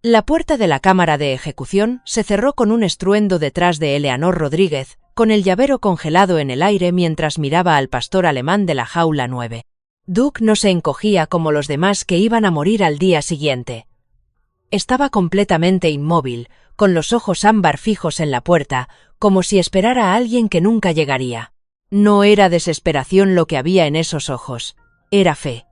La puerta de la cámara de ejecución se cerró con un estruendo detrás de Eleanor Rodríguez, con el llavero congelado en el aire mientras miraba al pastor alemán de la jaula 9. Duke no se encogía como los demás que iban a morir al día siguiente. Estaba completamente inmóvil, con los ojos ámbar fijos en la puerta, como si esperara a alguien que nunca llegaría. No era desesperación lo que había en esos ojos, era fe.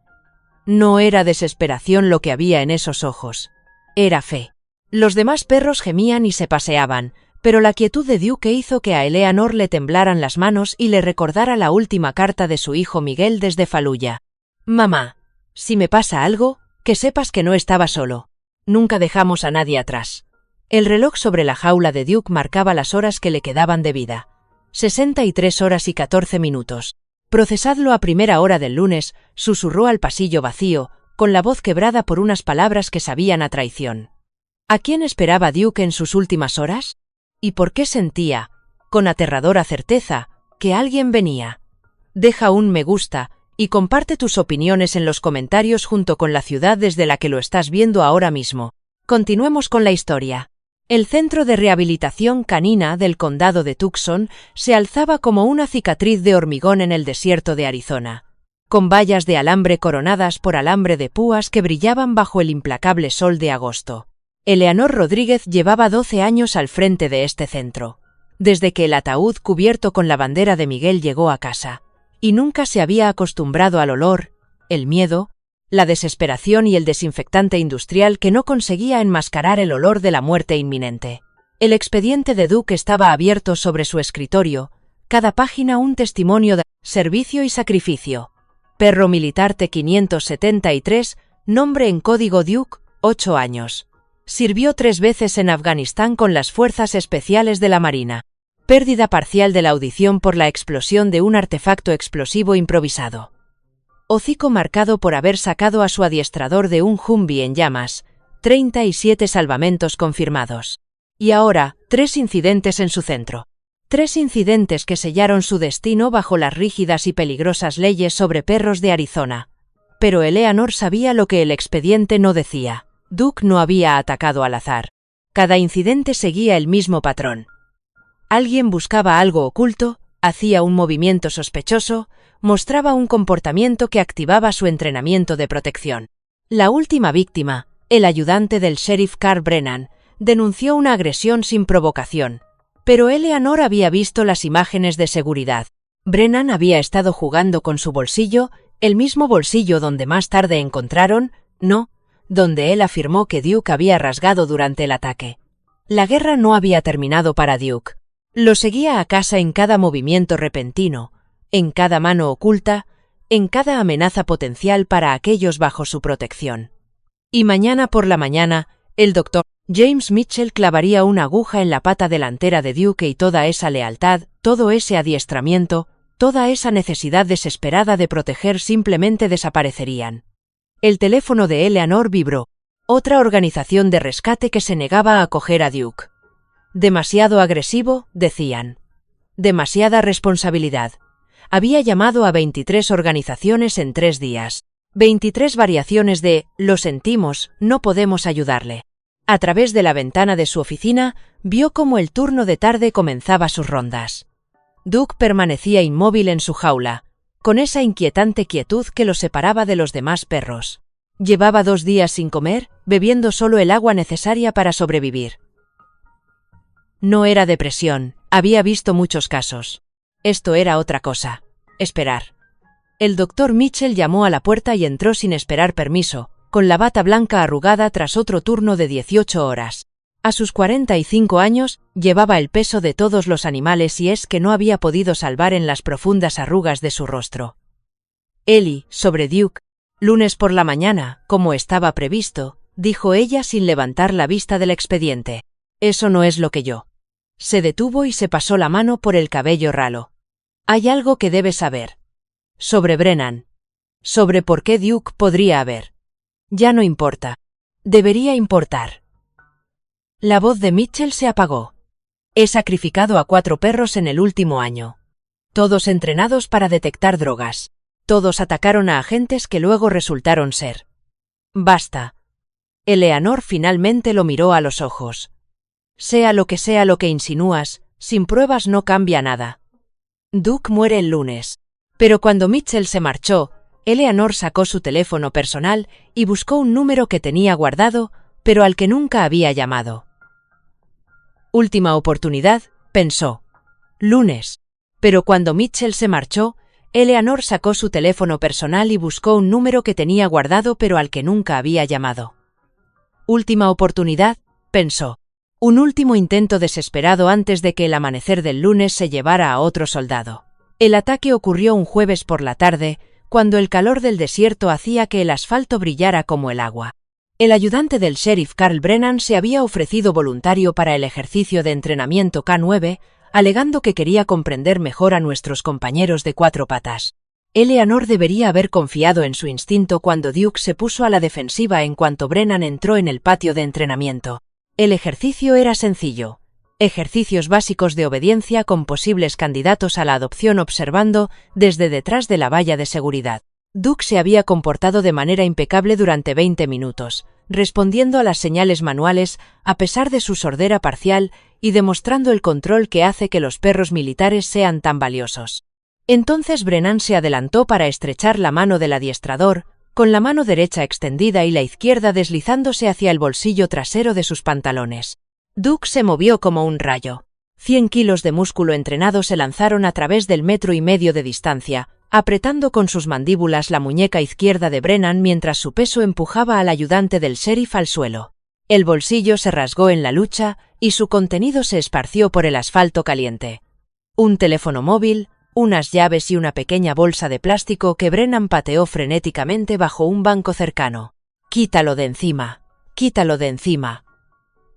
No era desesperación lo que había en esos ojos, era fe. Los demás perros gemían y se paseaban, pero la quietud de Duke hizo que a Eleanor le temblaran las manos y le recordara la última carta de su hijo Miguel desde Faluya. «Mamá, si me pasa algo, que sepas que no estaba solo. Nunca dejamos a nadie atrás». El reloj sobre la jaula de Duke marcaba las horas que le quedaban de vida. 63 horas y 14 minutos. «Procesadlo a primera hora del lunes», susurró al pasillo vacío, con la voz quebrada por unas palabras que sabían a traición. ¿A quién esperaba Duke en sus últimas horas? ¿Y por qué sentía, con aterradora certeza, que alguien venía? Deja un me gusta y comparte tus opiniones en los comentarios junto con la ciudad desde la que lo estás viendo ahora mismo. Continuemos con la historia. El centro de rehabilitación canina del condado de Tucson se alzaba como una cicatriz de hormigón en el desierto de Arizona, con vallas de alambre coronadas por alambre de púas que brillaban bajo el implacable sol de agosto. Eleanor Rodríguez llevaba 12 años al frente de este centro, desde que el ataúd cubierto con la bandera de Miguel llegó a casa, y nunca se había acostumbrado al olor, el miedo, la desesperación y el desinfectante industrial que no conseguía enmascarar el olor de la muerte inminente. El expediente de Duke estaba abierto sobre su escritorio, cada página un testimonio de servicio y sacrificio. Perro militar T-573, nombre en código Duke, 8 años. Sirvió 3 veces en Afganistán con las Fuerzas Especiales de la Marina. Pérdida parcial de la audición por la explosión de un artefacto explosivo improvisado. Hocico marcado por haber sacado a su adiestrador de un Humvee en llamas. 37 salvamentos confirmados. Y ahora, 3 incidentes en su centro. 3 incidentes que sellaron su destino bajo las rígidas y peligrosas leyes sobre perros de Arizona. Pero Eleanor sabía lo que el expediente no decía. Duke no había atacado al azar. Cada incidente seguía el mismo patrón. Alguien buscaba algo oculto, hacía un movimiento sospechoso, mostraba un comportamiento que activaba su entrenamiento de protección. La última víctima, el ayudante del sheriff Carl Brennan, denunció una agresión sin provocación. Pero Eleanor había visto las imágenes de seguridad. Brennan había estado jugando con su bolsillo, el mismo bolsillo donde más tarde encontraron, donde él afirmó que Duke había rasgado durante el ataque. La guerra no había terminado para Duke. Lo seguía a casa en cada movimiento repentino, en cada mano oculta, en cada amenaza potencial para aquellos bajo su protección. Y mañana por la mañana, el doctor James Mitchell clavaría una aguja en la pata delantera de Duke y toda esa lealtad, todo ese adiestramiento, toda esa necesidad desesperada de proteger simplemente desaparecerían. El teléfono de Eleanor vibró. Otra organización de rescate que se negaba a acoger a Duke. Demasiado agresivo, decían. Demasiada responsabilidad. Había llamado a 23 organizaciones en 3 días. 23 variaciones de «lo sentimos, no podemos ayudarle». A través de la ventana de su oficina, vio cómo el turno de tarde comenzaba sus rondas. Duke permanecía inmóvil en su jaula, con esa inquietante quietud que lo separaba de los demás perros. Llevaba 2 días sin comer, bebiendo solo el agua necesaria para sobrevivir. No era depresión, había visto muchos casos. Esto era otra cosa. Esperar. El doctor Mitchell llamó a la puerta y entró sin esperar permiso, con la bata blanca arrugada tras otro turno de 18 horas. A sus 45 años, llevaba el peso de todos los animales y es que no había podido salvar en las profundas arrugas de su rostro. Ellie, sobre Duke. Lunes por la mañana, como estaba previsto, dijo ella sin levantar la vista del expediente. Eso no es lo que yo. Se detuvo y se pasó la mano por el cabello ralo. Hay algo que debes saber. Sobre Brennan. Sobre por qué Duke podría haber. Ya no importa. Debería importar. La voz de Mitchell se apagó. He sacrificado a 4 perros en el último año. Todos entrenados para detectar drogas. Todos atacaron a agentes que luego resultaron ser. Basta. Eleanor finalmente lo miró a los ojos. Sea lo que insinúas, sin pruebas no cambia nada. Duke muere el lunes. Pero cuando Mitchell se marchó, Eleanor sacó su teléfono personal y buscó un número que tenía guardado, pero al que nunca había llamado. Última oportunidad, pensó. Lunes. Pero cuando Mitchell se marchó, Eleanor sacó su teléfono personal y buscó un número que tenía guardado pero al que nunca había llamado. Última oportunidad, pensó. Un último intento desesperado antes de que el amanecer del lunes se llevara a otro soldado. El ataque ocurrió un jueves por la tarde, cuando el calor del desierto hacía que el asfalto brillara como el agua. El ayudante del sheriff Carl Brennan se había ofrecido voluntario para el ejercicio de entrenamiento K9, alegando que quería comprender mejor a nuestros compañeros de 4 patas. Eleanor debería haber confiado en su instinto cuando Duke se puso a la defensiva en cuanto Brennan entró en el patio de entrenamiento. El ejercicio era sencillo. Ejercicios básicos de obediencia con posibles candidatos a la adopción observando desde detrás de la valla de seguridad. Duke se había comportado de manera impecable durante 20 minutos, respondiendo a las señales manuales a pesar de su sordera parcial y demostrando el control que hace que los perros militares sean tan valiosos. Entonces Brennan se adelantó para estrechar la mano del adiestrador, con la mano derecha extendida y la izquierda deslizándose hacia el bolsillo trasero de sus pantalones. Duke se movió como un rayo. 100 kilos de músculo entrenado se lanzaron a través del 1,5 metros de distancia, apretando con sus mandíbulas la muñeca izquierda de Brennan mientras su peso empujaba al ayudante del sheriff al suelo. El bolsillo se rasgó en la lucha y su contenido se esparció por el asfalto caliente. Un teléfono móvil, unas llaves y una pequeña bolsa de plástico que Brennan pateó frenéticamente bajo un banco cercano. «¡Quítalo de encima! ¡Quítalo de encima!»,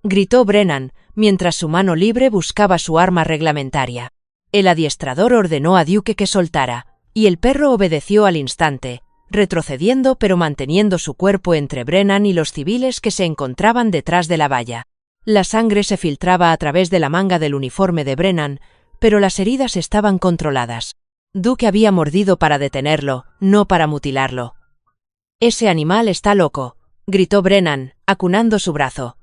gritó Brennan, mientras su mano libre buscaba su arma reglamentaria. El adiestrador ordenó a Duke que soltara, y el perro obedeció al instante, retrocediendo pero manteniendo su cuerpo entre Brennan y los civiles que se encontraban detrás de la valla. La sangre se filtraba a través de la manga del uniforme de Brennan, pero las heridas estaban controladas. Duke había mordido para detenerlo, no para mutilarlo. «Ese animal está loco», gritó Brennan, acunando su brazo.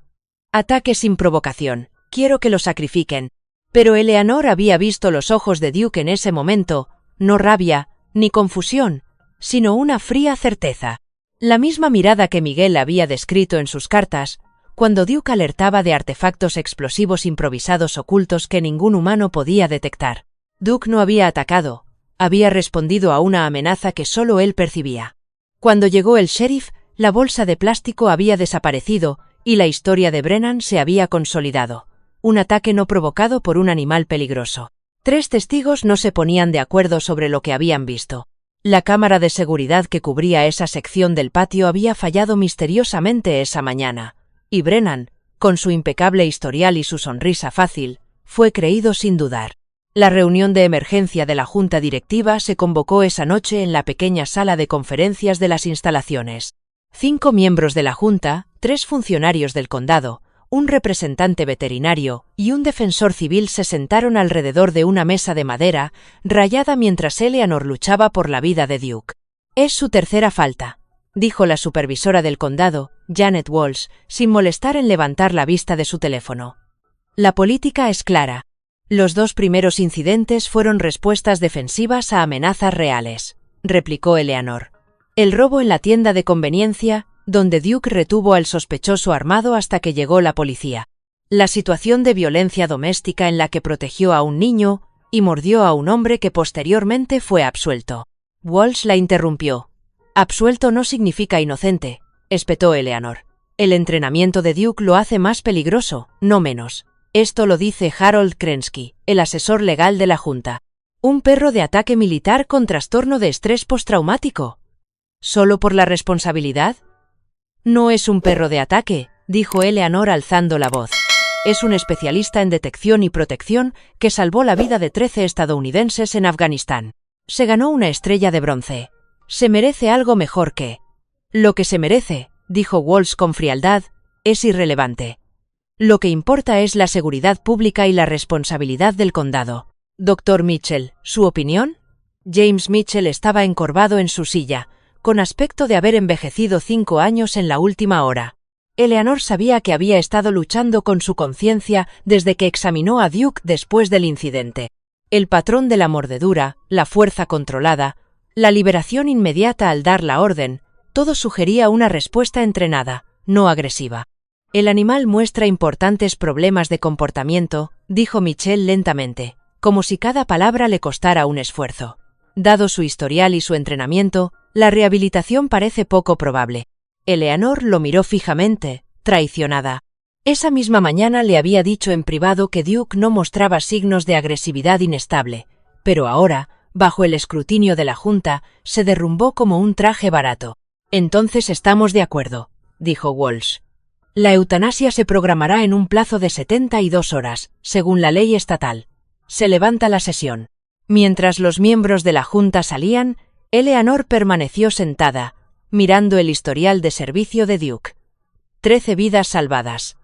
«Ataque sin provocación, quiero que lo sacrifiquen». Pero Eleanor había visto los ojos de Duke en ese momento, no rabia, ni confusión, sino una fría certeza. La misma mirada que Miguel había descrito en sus cartas, cuando Duke alertaba de artefactos explosivos improvisados ocultos que ningún humano podía detectar. Duke no había atacado, había respondido a una amenaza que solo él percibía. Cuando llegó el sheriff, la bolsa de plástico había desaparecido y la historia de Brennan se había consolidado. Un ataque no provocado por un animal peligroso. 3 testigos no se ponían de acuerdo sobre lo que habían visto. La cámara de seguridad que cubría esa sección del patio había fallado misteriosamente esa mañana, y Brennan, con su impecable historial y su sonrisa fácil, fue creído sin dudar. La reunión de emergencia de la junta directiva se convocó esa noche en la pequeña sala de conferencias de las instalaciones. 5 miembros de la junta, 3 funcionarios del condado, un representante veterinario y un defensor civil se sentaron alrededor de una mesa de madera, rayada mientras Eleanor luchaba por la vida de Duke. «Es su tercera falta», dijo la supervisora del condado, Janet Walsh, sin molestar en levantar la vista de su teléfono. «La política es clara. Los 2 primeros incidentes fueron respuestas defensivas a amenazas reales», replicó Eleanor. «El robo en la tienda de conveniencia, donde Duke retuvo al sospechoso armado hasta que llegó la policía. La situación de violencia doméstica en la que protegió a un niño y mordió a un hombre que posteriormente fue absuelto». Walsh la interrumpió. «Absuelto no significa inocente», espetó Eleanor. «El entrenamiento de Duke lo hace más peligroso, no menos. Esto lo dice Harold Krensky, el asesor legal de la Junta. Un perro de ataque militar con trastorno de estrés postraumático. ¿Solo por la responsabilidad? No es un perro de ataque», dijo Eleanor alzando la voz. «Es un especialista en detección y protección que salvó la vida de 13 estadounidenses en Afganistán. Se ganó una estrella de bronce. Se merece algo mejor que...». «Lo que se merece», dijo Walsh con frialdad, «es irrelevante. Lo que importa es la seguridad pública y la responsabilidad del condado. Dr. Mitchell, ¿su opinión?». James Mitchell estaba encorvado en su silla, con aspecto de haber envejecido 5 años en la última hora. Eleanor sabía que había estado luchando con su conciencia desde que examinó a Duke después del incidente. El patrón de la mordedura, la fuerza controlada, la liberación inmediata al dar la orden, todo sugería una respuesta entrenada, no agresiva. El animal muestra importantes problemas de comportamiento, dijo Michelle lentamente, como si cada palabra le costara un esfuerzo. Dado su historial y su entrenamiento, la rehabilitación parece poco probable. Eleanor lo miró fijamente, traicionada. Esa misma mañana le había dicho en privado que Duke no mostraba signos de agresividad inestable, pero ahora, bajo el escrutinio de la Junta, se derrumbó como un traje barato. Entonces estamos de acuerdo, dijo Walsh. La eutanasia se programará en un plazo de 72 horas, según la ley estatal. Se levanta la sesión. Mientras los miembros de la Junta salían, Eleanor permaneció sentada, mirando el historial de servicio de Duke. 13 vidas salvadas.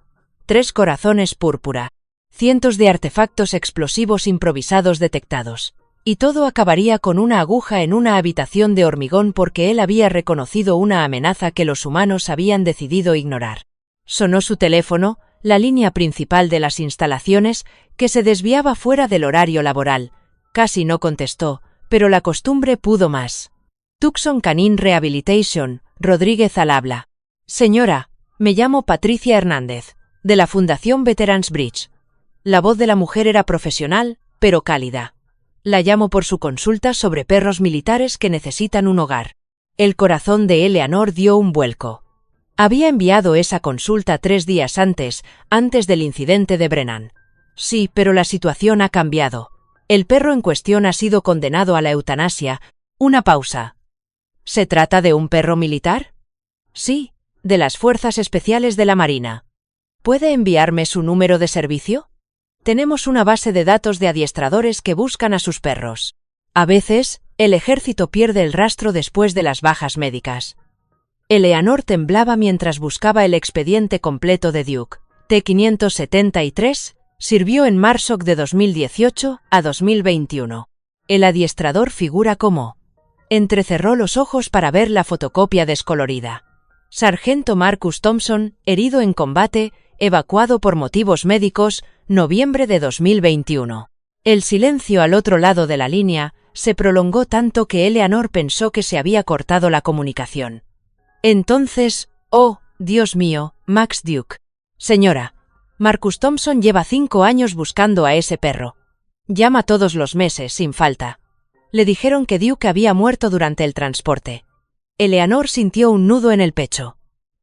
3 corazones púrpura. Cientos de artefactos explosivos improvisados detectados. Y todo acabaría con una aguja en una habitación de hormigón porque él había reconocido una amenaza que los humanos habían decidido ignorar. Sonó su teléfono, la línea principal de las instalaciones, que se desviaba fuera del horario laboral. Casi no contestó, pero la costumbre pudo más. Tucson Canine Rehabilitation, Rodríguez al habla. Señora, me llamo Patricia Hernández, de la Fundación Veterans Bridge. La voz de la mujer era profesional, pero cálida. La llamo por su consulta sobre perros militares que necesitan un hogar. El corazón de Eleanor dio un vuelco. Había enviado esa consulta 3 días antes del incidente de Brennan. Sí, pero la situación ha cambiado. El perro en cuestión ha sido condenado a la eutanasia. Una pausa. ¿Se trata de un perro militar? Sí, de las Fuerzas Especiales de la Marina. ¿Puede enviarme su número de servicio? Tenemos una base de datos de adiestradores que buscan a sus perros. A veces, el ejército pierde el rastro después de las bajas médicas. Eleanor temblaba mientras buscaba el expediente completo de Duke. T-573 sirvió en Marsoc de 2018 a 2021. El adiestrador figura como. Entrecerró los ojos para ver la fotocopia descolorida. Sargento Marcus Thompson, herido en combate, evacuado por motivos médicos, noviembre de 2021. El silencio al otro lado de la línea se prolongó tanto que Eleanor pensó que se había cortado la comunicación. Entonces, oh, Dios mío, Max Duke. Señora, Marcus Thompson lleva 5 años buscando a ese perro. Llama todos los meses, sin falta. Le dijeron que Duke había muerto durante el transporte. Eleanor sintió un nudo en el pecho.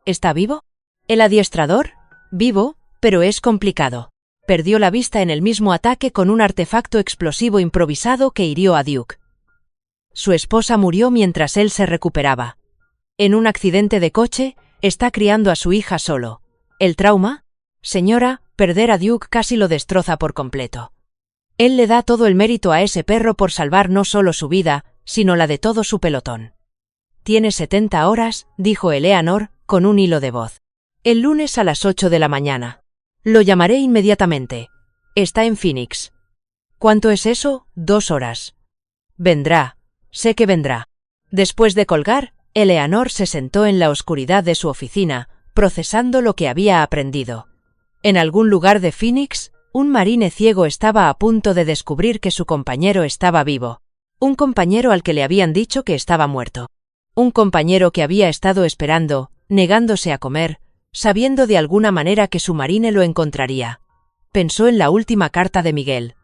¿Está vivo? ¿El adiestrador? Vivo, pero es complicado. Perdió la vista en el mismo ataque con un artefacto explosivo improvisado que hirió a Duke. Su esposa murió mientras él se recuperaba. En un accidente de coche, está criando a su hija solo. ¿El trauma? Señora, perder a Duke casi lo destroza por completo. Él le da todo el mérito a ese perro por salvar no solo su vida, sino la de todo su pelotón. Tiene 70 horas, dijo Eleanor, con un hilo de voz. El lunes a las 8 de la mañana. Lo llamaré inmediatamente. Está en Phoenix. ¿Cuánto es eso? 2 horas. Vendrá. Sé que vendrá. Después de colgar, Eleanor se sentó en la oscuridad de su oficina, procesando lo que había aprendido. En algún lugar de Phoenix, un marine ciego estaba a punto de descubrir que su compañero estaba vivo. Un compañero al que le habían dicho que estaba muerto. Un compañero que había estado esperando, negándose a comer, sabiendo de alguna manera que su marine lo encontraría. Pensó en la última carta de Miguel.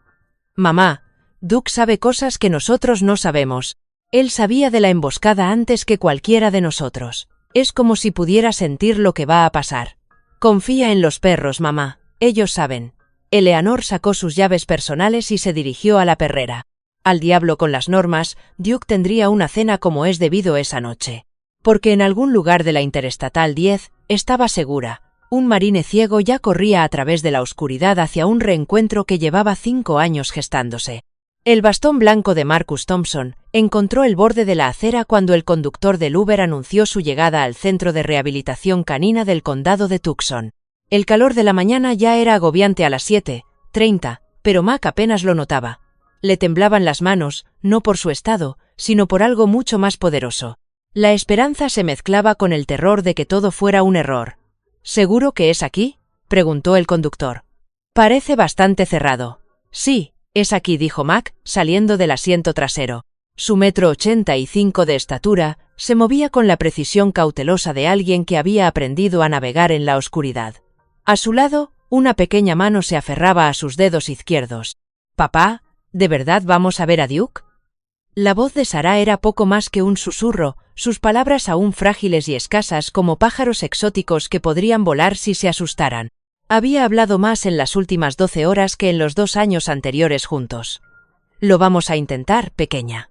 Mamá, Duke sabe cosas que nosotros no sabemos. Él sabía de la emboscada antes que cualquiera de nosotros. Es como si pudiera sentir lo que va a pasar. Confía en los perros, mamá. Ellos saben. Eleanor sacó sus llaves personales y se dirigió a la perrera. Al diablo con las normas, Duke tendría una cena como es debido esa noche. Porque en algún lugar de la Interestatal 10, estaba segura, un marine ciego ya corría a través de la oscuridad hacia un reencuentro que llevaba 5 años gestándose. El bastón blanco de Marcus Thompson encontró el borde de la acera cuando el conductor del Uber anunció su llegada al centro de rehabilitación canina del condado de Tucson. El calor de la mañana ya era agobiante a las 7:30, pero Mac apenas lo notaba. Le temblaban las manos, no por su estado, sino por algo mucho más poderoso. La esperanza se mezclaba con el terror de que todo fuera un error. ¿Seguro que es aquí?, preguntó el conductor. Parece bastante cerrado. Sí, es aquí, dijo Mac, saliendo del asiento trasero. Su 1,85 m de estatura se movía con la precisión cautelosa de alguien que había aprendido a navegar en la oscuridad. A su lado, una pequeña mano se aferraba a sus dedos izquierdos. «Papá, ¿de verdad vamos a ver a Duke?». La voz de Sarah era poco más que un susurro, sus palabras aún frágiles y escasas como pájaros exóticos que podrían volar si se asustaran. Había hablado más en las últimas 12 horas que en los 2 años anteriores juntos. «Lo vamos a intentar, pequeña».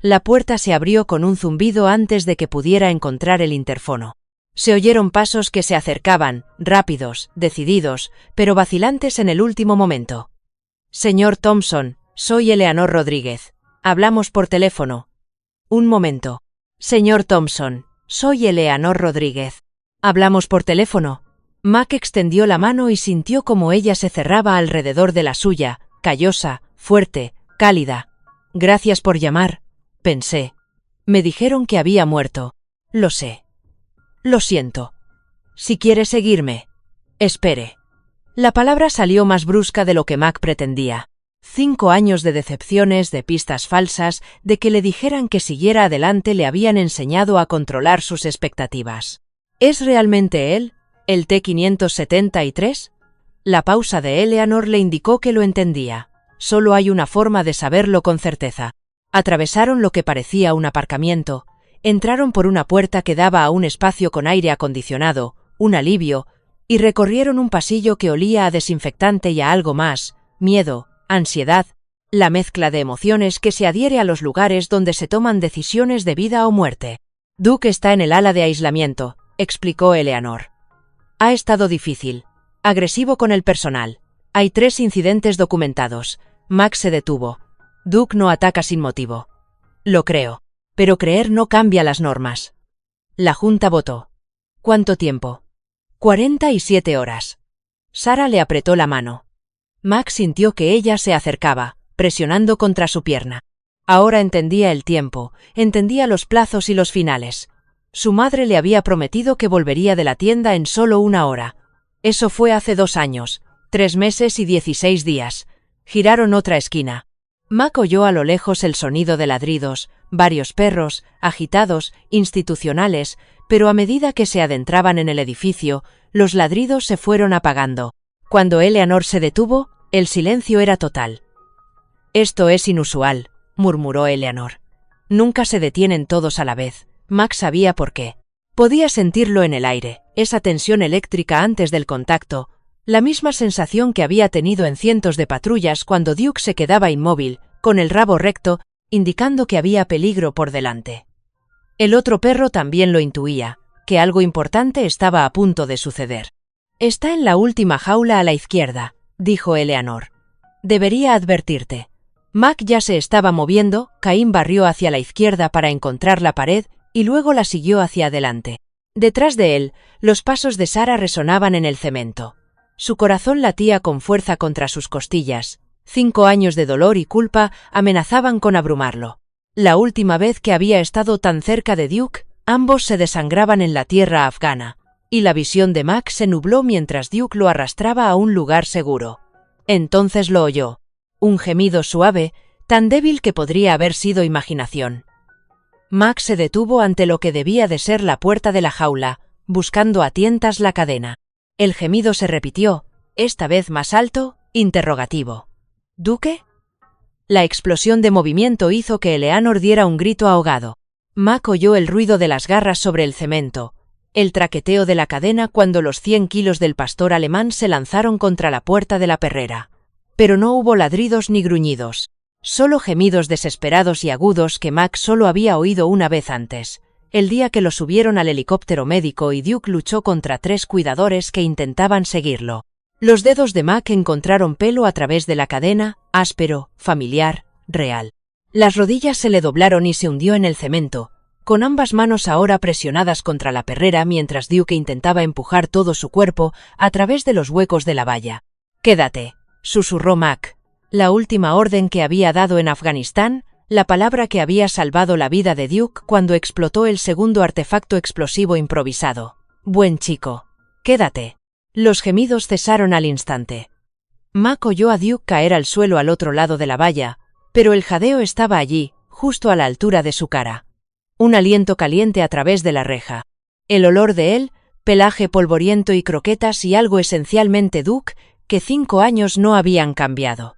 La puerta se abrió con un zumbido antes de que pudiera encontrar el interfono. Se oyeron pasos que se acercaban, rápidos, decididos, pero vacilantes en el último momento. «Señor Thompson, soy Eleanor Rodríguez. Hablamos por teléfono». «Un momento. Señor Thompson, soy Eleanor Rodríguez. Hablamos por teléfono». Mac extendió la mano y sintió como ella se cerraba alrededor de la suya, callosa, fuerte, cálida. «Gracias por llamar», pensé. «Me dijeron que había muerto. Lo sé. Lo siento. Si quiere seguirme. Espere». La palabra salió más brusca de lo que Mac pretendía. 5 años de decepciones, de pistas falsas, de que le dijeran que siguiera adelante le habían enseñado a controlar sus expectativas. ¿Es realmente él, el T-573? La pausa de Eleanor le indicó que lo entendía. Solo hay una forma de saberlo con certeza. Atravesaron lo que parecía un aparcamiento, entraron por una puerta que daba a un espacio con aire acondicionado, un alivio, y recorrieron un pasillo que olía a desinfectante y a algo más, miedo, ansiedad, la mezcla de emociones que se adhiere a los lugares donde se toman decisiones de vida o muerte. «Duke está en el ala de aislamiento», explicó Eleanor. «Ha estado difícil. Agresivo con el personal. Hay 3 incidentes documentados». Max se detuvo. «Duke no ataca sin motivo». «Lo creo. Pero creer no cambia las normas». La junta votó. «¿Cuánto tiempo?». 47 horas. Sarah le apretó la mano. Max sintió que ella se acercaba, presionando contra su pierna. Ahora entendía el tiempo, entendía los plazos y los finales. Su madre le había prometido que volvería de la tienda en solo 1 hora. Eso fue hace 2 años, 3 meses y 16 días. Giraron otra esquina. Mac oyó a lo lejos el sonido de ladridos, varios perros, agitados, institucionales, pero a medida que se adentraban en el edificio, los ladridos se fueron apagando. Cuando Eleanor se detuvo, el silencio era total. «Esto es inusual», murmuró Eleanor. «Nunca se detienen todos a la vez». Max sabía por qué. Podía sentirlo en el aire, esa tensión eléctrica antes del contacto, la misma sensación que había tenido en cientos de patrullas cuando Duke se quedaba inmóvil, con el rabo recto, indicando que había peligro por delante. El otro perro también lo intuía, que algo importante estaba a punto de suceder. «Está en la última jaula a la izquierda», dijo Eleanor. «Debería advertirte». Mac ya se estaba moviendo, Caín barrió hacia la izquierda para encontrar la pared y luego la siguió hacia adelante. Detrás de él, los pasos de Sarah resonaban en el cemento. Su corazón latía con fuerza contra sus costillas. 5 años de dolor y culpa amenazaban con abrumarlo. La última vez que había estado tan cerca de Duke, ambos se desangraban en la tierra afgana, y la visión de Mac se nubló mientras Duke lo arrastraba a un lugar seguro. Entonces lo oyó. Un gemido suave, tan débil que podría haber sido imaginación. Mac se detuvo ante lo que debía de ser la puerta de la jaula, buscando a tientas la cadena. El gemido se repitió, esta vez más alto, interrogativo. «¿Duke?». La explosión de movimiento hizo que Eleanor diera un grito ahogado. Mac oyó el ruido de las garras sobre el cemento, el traqueteo de la cadena cuando los 100 kilos del pastor alemán se lanzaron contra la puerta de la perrera. Pero no hubo ladridos ni gruñidos, solo gemidos desesperados y agudos que Mac solo había oído una vez antes, el día que lo subieron al helicóptero médico y Duke luchó contra 3 cuidadores que intentaban seguirlo. Los dedos de Mac encontraron pelo a través de la cadena, áspero, familiar, real. Las rodillas se le doblaron y se hundió en el cemento, con ambas manos ahora presionadas contra la perrera mientras Duke intentaba empujar todo su cuerpo a través de los huecos de la valla. «Quédate», susurró Mac. La última orden que había dado en Afganistán, la palabra que había salvado la vida de Duke cuando explotó el segundo artefacto explosivo improvisado. «Buen chico». Quédate. Los gemidos cesaron al instante. Mac oyó a Duke caer al suelo al otro lado de la valla, pero el jadeo estaba allí, justo a la altura de su cara. Un aliento caliente a través de la reja. El olor de él, pelaje polvoriento y croquetas y algo esencialmente Duke, que 5 años no habían cambiado.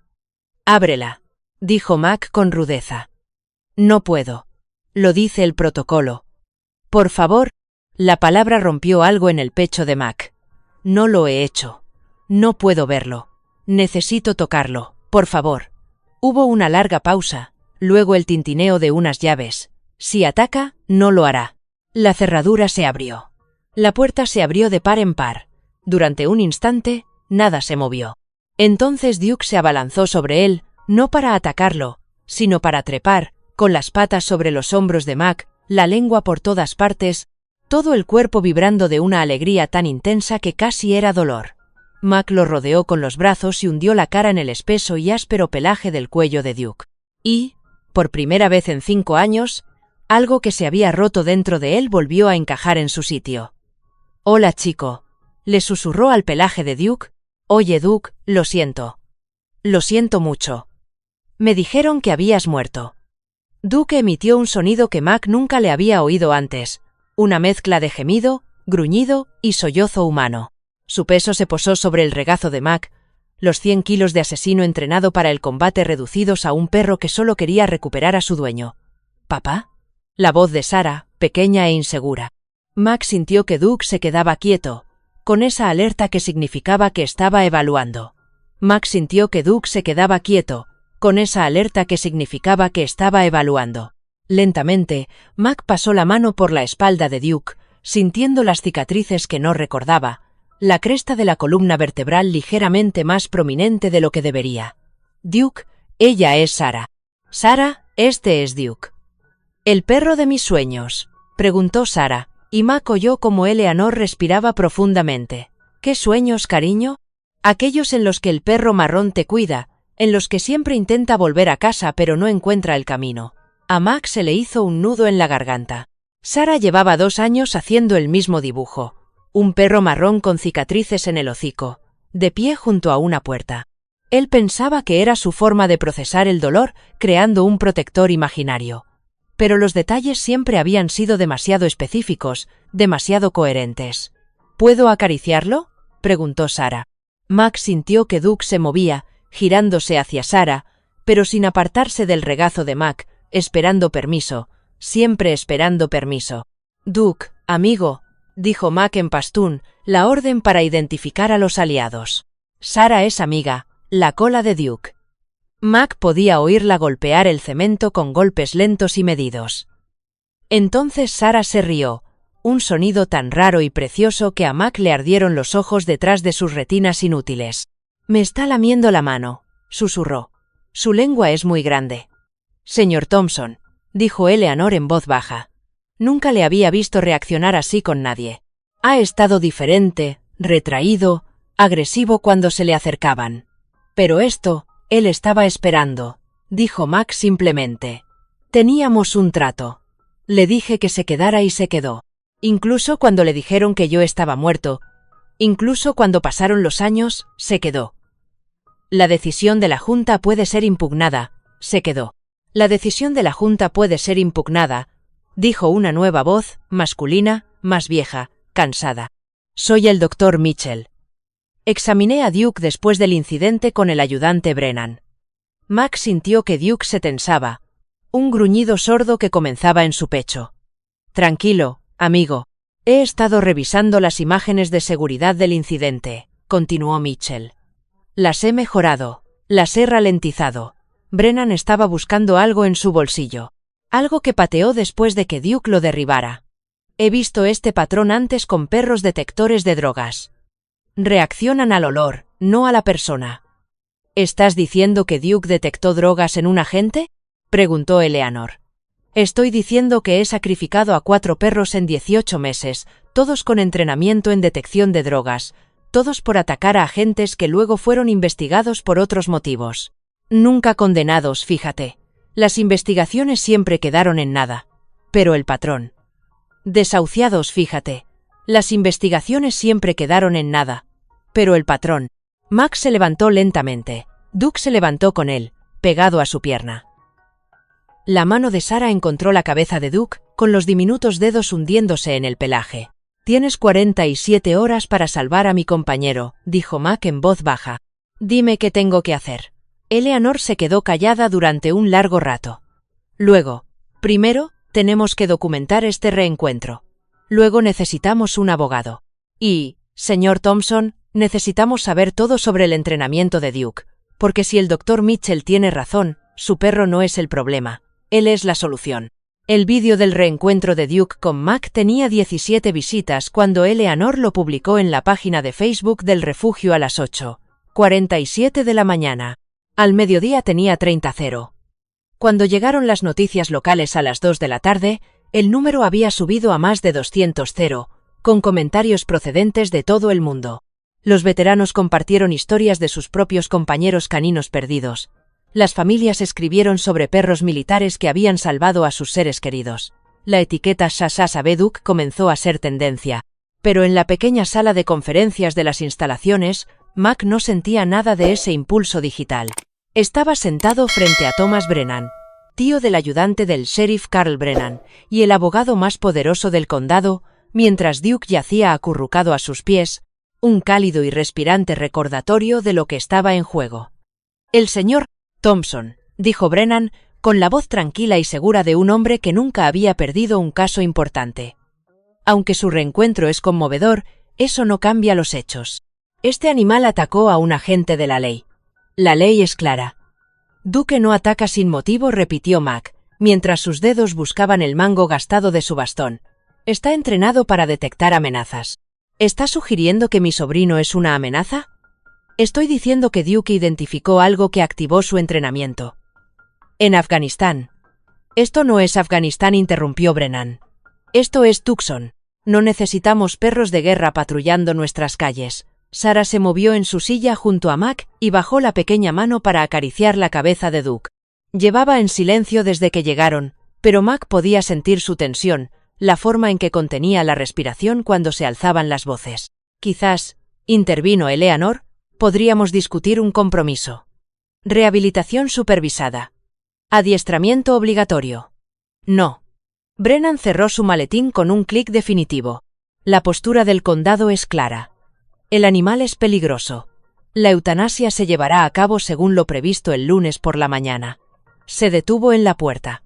«Ábrela», dijo Mac con rudeza. «No puedo. Lo dice el protocolo». «Por favor». La palabra rompió algo en el pecho de Mac. «No lo he hecho. No puedo verlo. Necesito tocarlo, por favor». Hubo una larga pausa, luego el tintineo de unas llaves. Si ataca, no lo hará. La cerradura se abrió. La puerta se abrió de par en par. Durante un instante, nada se movió. Entonces Duke se abalanzó sobre él, no para atacarlo, sino para trepar, con las patas sobre los hombros de Mac, la lengua por todas partes, todo el cuerpo vibrando de una alegría tan intensa que casi era dolor. Mac lo rodeó con los brazos y hundió la cara en el espeso y áspero pelaje del cuello de Duke. Y, por primera vez en 5 años, algo que se había roto dentro de él volvió a encajar en su sitio. «Hola, chico», le susurró al pelaje de Duke. «Oye, Duke, lo siento. Lo siento mucho. Me dijeron que habías muerto». Duke emitió un sonido que Mac nunca le había oído antes, una mezcla de gemido, gruñido y sollozo humano. Su peso se posó sobre el regazo de Mac, los 100 kilos de asesino entrenado para el combate reducidos a un perro que solo quería recuperar a su dueño. «¿Papá?» La voz de Sarah, pequeña e insegura. Mac sintió que Duke se quedaba quieto, con esa alerta que significaba que estaba evaluando. Mac sintió que Duke se quedaba quieto, con esa alerta que significaba que estaba evaluando. Lentamente, Mac pasó la mano por la espalda de Duke, sintiendo las cicatrices que no recordaba, la cresta de la columna vertebral ligeramente más prominente de lo que debería. «Duke, ella es Sarah». «Sarah, este es Duke». «¿El perro de mis sueños?», preguntó Sarah, y Mac oyó como Eleanor respiraba profundamente. «¿Qué sueños, cariño?» «Aquellos en los que el perro marrón te cuida, en los que siempre intenta volver a casa pero no encuentra el camino». A Mac se le hizo un nudo en la garganta. Sarah llevaba 2 años haciendo el mismo dibujo. Un perro marrón con cicatrices en el hocico, de pie junto a una puerta. Él pensaba que era su forma de procesar el dolor, creando un protector imaginario. Pero los detalles siempre habían sido demasiado específicos, demasiado coherentes. «¿Puedo acariciarlo?», preguntó Sarah. Mac sintió que Duke se movía, girándose hacia Sarah, pero sin apartarse del regazo de Mac, esperando permiso, siempre esperando permiso. «Duke, amigo», dijo Mac en pastún, la orden para identificar a los aliados. «Sarah es amiga», la cola de Duke. Mac podía oírla golpear el cemento con golpes lentos y medidos. Entonces Sarah se rió, un sonido tan raro y precioso que a Mac le ardieron los ojos detrás de sus retinas inútiles. «Me está lamiendo la mano», susurró. «Su lengua es muy grande». «Señor Thompson», dijo Eleanor en voz baja. Nunca le había visto reaccionar así con nadie. Ha estado diferente, retraído, agresivo cuando se le acercaban. Pero esto, él estaba esperando, dijo Mac simplemente. Teníamos un trato. Le dije que se quedara y se quedó. Incluso cuando le dijeron que yo estaba muerto, incluso cuando pasaron los años, se quedó. La decisión de la Junta puede ser impugnada, se quedó. La decisión de la Junta puede ser impugnada, dijo una nueva voz, masculina, más vieja, cansada. Soy el Dr. Mitchell. Examiné a Duke después del incidente con el ayudante Brennan. Mac sintió que Duke se tensaba, un gruñido sordo que comenzaba en su pecho. Tranquilo, amigo. He estado revisando las imágenes de seguridad del incidente, continuó Mitchell. Las he mejorado, las he ralentizado. Brennan estaba buscando algo en su bolsillo. Algo que pateó después de que Duke lo derribara. He visto este patrón antes con perros detectores de drogas. Reaccionan al olor, no a la persona. ¿Estás diciendo que Duke detectó drogas en un agente?, preguntó Eleanor. Estoy diciendo que he sacrificado a 4 perros en 18 meses, todos con entrenamiento en detección de drogas, todos por atacar a agentes que luego fueron investigados por otros motivos. Nunca condenados, fíjate. Las investigaciones siempre quedaron en nada. Pero el patrón. Desahuciados, fíjate. Las investigaciones siempre quedaron en nada. Pero el patrón. Mac se levantó lentamente. Duke se levantó con él, pegado a su pierna. La mano de Sarah encontró la cabeza de Duke, con los diminutos dedos hundiéndose en el pelaje. «Tienes 47 horas para salvar a mi compañero», dijo Mac en voz baja. «Dime qué tengo que hacer». Eleanor se quedó callada durante un largo rato. Luego, primero, tenemos que documentar este reencuentro. Luego necesitamos un abogado. Y, señor Thompson, necesitamos saber todo sobre el entrenamiento de Duke, porque si el Dr. Mitchell tiene razón, su perro no es el problema, él es la solución. El vídeo del reencuentro de Duke con Mac tenía 17 visitas cuando Eleanor lo publicó en la página de Facebook del refugio a las 8:47 de la mañana. Al mediodía tenía 30. Cuando llegaron las noticias locales a las 2 de la tarde, el número había subido a más de 200, con comentarios procedentes de todo el mundo. Los veteranos compartieron historias de sus propios compañeros caninos perdidos. Las familias escribieron sobre perros militares que habían salvado a sus seres queridos. La etiqueta Shasha Sabe Duke comenzó a ser tendencia. Pero en la pequeña sala de conferencias de las instalaciones, Mac no sentía nada de ese impulso digital. Estaba sentado frente a Thomas Brennan, tío del ayudante del sheriff Carl Brennan, y el abogado más poderoso del condado, mientras Duke yacía acurrucado a sus pies, un cálido y respirante recordatorio de lo que estaba en juego. «El señor Thompson», dijo Brennan, con la voz tranquila y segura de un hombre que nunca había perdido un caso importante. Aunque su reencuentro es conmovedor, eso no cambia los hechos. Este animal atacó a un agente de la ley. La ley es clara. Duke no ataca sin motivo, repitió Mac, mientras sus dedos buscaban el mango gastado de su bastón. Está entrenado para detectar amenazas. ¿Está sugiriendo que mi sobrino es una amenaza? Estoy diciendo que Duke identificó algo que activó su entrenamiento. En Afganistán. Esto no es Afganistán, interrumpió Brennan. Esto es Tucson. No necesitamos perros de guerra patrullando nuestras calles. Sarah se movió en su silla junto a Mac y bajó la pequeña mano para acariciar la cabeza de Duke. Llevaba en silencio desde que llegaron, pero Mac podía sentir su tensión, la forma en que contenía la respiración cuando se alzaban las voces. Quizás, intervino Eleanor, podríamos discutir un compromiso. Rehabilitación supervisada. Adiestramiento obligatorio. No. Brennan cerró su maletín con un clic definitivo. La postura del condado es clara. El animal es peligroso. La eutanasia se llevará a cabo según lo previsto el lunes por la mañana. Se detuvo en la puerta.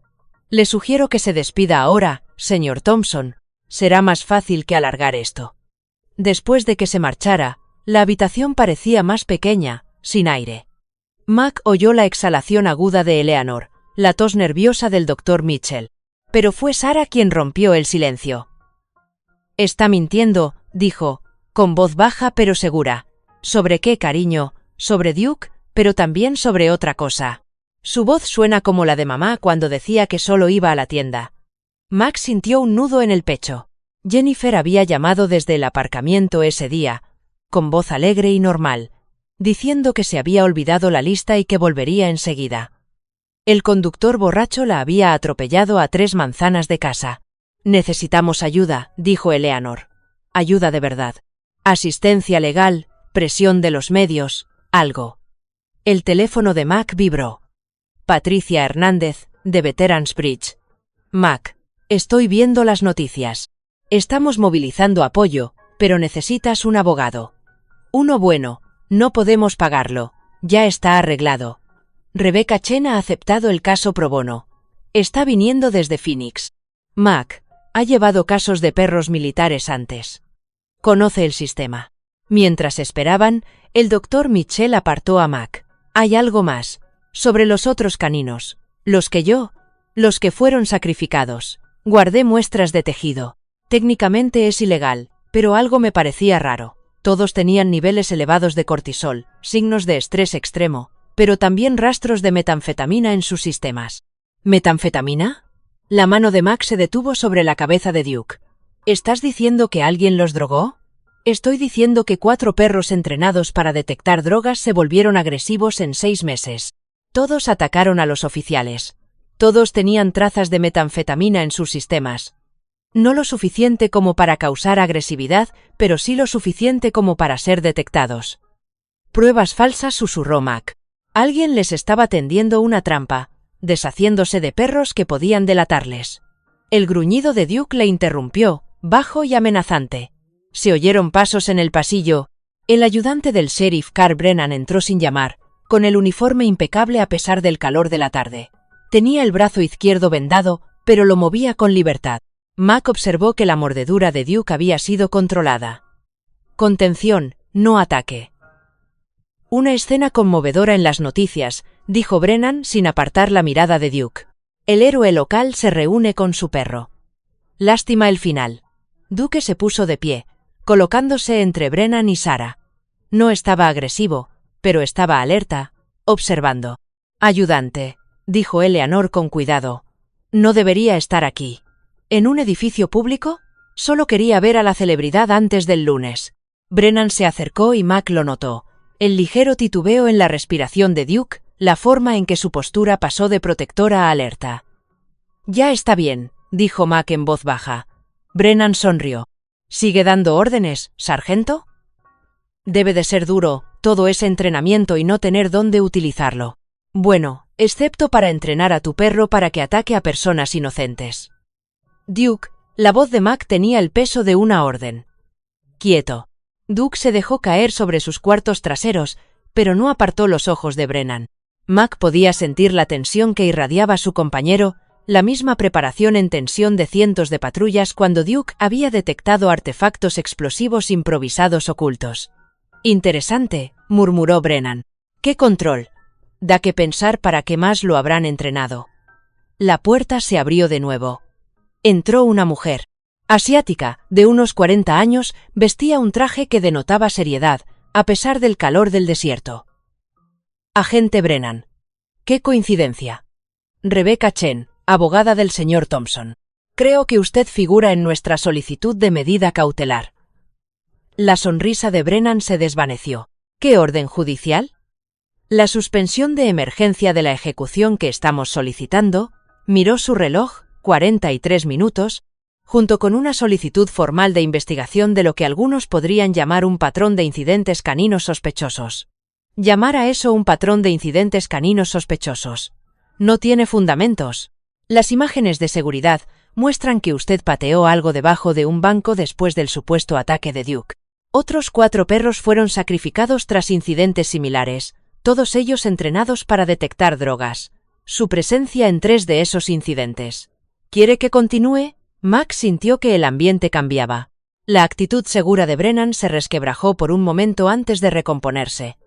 Le sugiero que se despida ahora, señor Thompson. Será más fácil que alargar esto. Después de que se marchara, la habitación parecía más pequeña, sin aire. Mac oyó la exhalación aguda de Eleanor, la tos nerviosa del Dr. Mitchell. Pero fue Sarah quien rompió el silencio. «Está mintiendo», dijo, con voz baja pero segura. «¿Sobre qué, cariño? Sobre Duke, pero también sobre otra cosa». Su voz suena como la de mamá cuando decía que solo iba a la tienda. Mac sintió un nudo en el pecho. Jennifer había llamado desde el aparcamiento ese día, con voz alegre y normal, diciendo que se había olvidado la lista y que volvería enseguida. El conductor borracho la había atropellado a 3 manzanas de casa. «Necesitamos ayuda», dijo Eleanor. «Ayuda de verdad. Asistencia legal, presión de los medios, algo». El teléfono de Mac vibró. Patricia Hernández, de Veterans Bridge. «Mac, estoy viendo las noticias. Estamos movilizando apoyo, pero necesitas un abogado. Uno bueno, no podemos pagarlo, ya está arreglado. Rebecca Chen ha aceptado el caso pro bono. Está viniendo desde Phoenix. Mac, ha llevado casos de perros militares antes. Conoce el sistema». Mientras esperaban, el Dr. Mitchell apartó a Mac. «Hay algo más. Sobre los otros caninos. Los que fueron sacrificados. Guardé muestras de tejido. Técnicamente es ilegal, pero algo me parecía raro. Todos tenían niveles elevados de cortisol, signos de estrés extremo, pero también rastros de metanfetamina en sus sistemas». «¿Metanfetamina?» La mano de Mac se detuvo sobre la cabeza de Duke. «¿Estás diciendo que alguien los drogó?» «Estoy diciendo que 4 perros entrenados para detectar drogas se volvieron agresivos en 6 meses. Todos atacaron a los oficiales. Todos tenían trazas de metanfetamina en sus sistemas». No lo suficiente como para causar agresividad, pero sí lo suficiente como para ser detectados. Pruebas falsas, susurró Mac. Alguien les estaba tendiendo una trampa, deshaciéndose de perros que podían delatarles. El gruñido de Duke le interrumpió, bajo y amenazante. Se oyeron pasos en el pasillo. El ayudante del sheriff Carl Brennan entró sin llamar, con el uniforme impecable a pesar del calor de la tarde. Tenía el brazo izquierdo vendado, pero lo movía con libertad. Mac observó que la mordedura de Duke había sido controlada. Contención, no ataque. Una escena conmovedora en las noticias, dijo Brennan sin apartar la mirada de Duke. El héroe local se reúne con su perro. Lástima el final. Duke se puso de pie, colocándose entre Brennan y Sarah. No estaba agresivo, pero estaba alerta, observando. Ayudante, dijo Eleanor con cuidado. No debería estar aquí. ¿En un edificio público? Solo quería ver a la celebridad antes del lunes. Brennan se acercó y Mac lo notó. El ligero titubeo en la respiración de Duke, la forma en que su postura pasó de protectora a alerta. Ya está bien, dijo Mac en voz baja. Brennan sonrió. ¿Sigue dando órdenes, sargento? Debe de ser duro, todo ese entrenamiento y no tener dónde utilizarlo. Bueno, excepto para entrenar a tu perro para que ataque a personas inocentes. Duke, la voz de Mac tenía el peso de una orden. Quieto. Duke se dejó caer sobre sus cuartos traseros, pero no apartó los ojos de Brennan. Mac podía sentir la tensión que irradiaba su compañero, la misma preparación en tensión de cientos de patrullas cuando Duke había detectado artefactos explosivos improvisados ocultos. Interesante, murmuró Brennan. ¡Qué control! Da que pensar para qué más lo habrán entrenado. La puerta se abrió de nuevo. Entró una mujer. Asiática, de unos 40 años, vestía un traje que denotaba seriedad, a pesar del calor del desierto. Agente Brennan. ¡Qué coincidencia! Rebecca Chen, abogada del señor Thompson. Creo que usted figura en nuestra solicitud de medida cautelar. La sonrisa de Brennan se desvaneció. ¿Qué orden judicial? La suspensión de emergencia de la ejecución que estamos solicitando, miró su reloj, 43 minutos, junto con una solicitud formal de investigación de lo que algunos podrían llamar un patrón de incidentes caninos sospechosos. Llamar a eso un patrón de incidentes caninos sospechosos. No tiene fundamentos. Las imágenes de seguridad muestran que usted pateó algo debajo de un banco después del supuesto ataque de Duke. Otros 4 perros fueron sacrificados tras incidentes similares, todos ellos entrenados para detectar drogas. Su presencia en 3 de esos incidentes. ¿Quiere que continúe? Max sintió que el ambiente cambiaba. La actitud segura de Brennan se resquebrajó por un momento antes de recomponerse.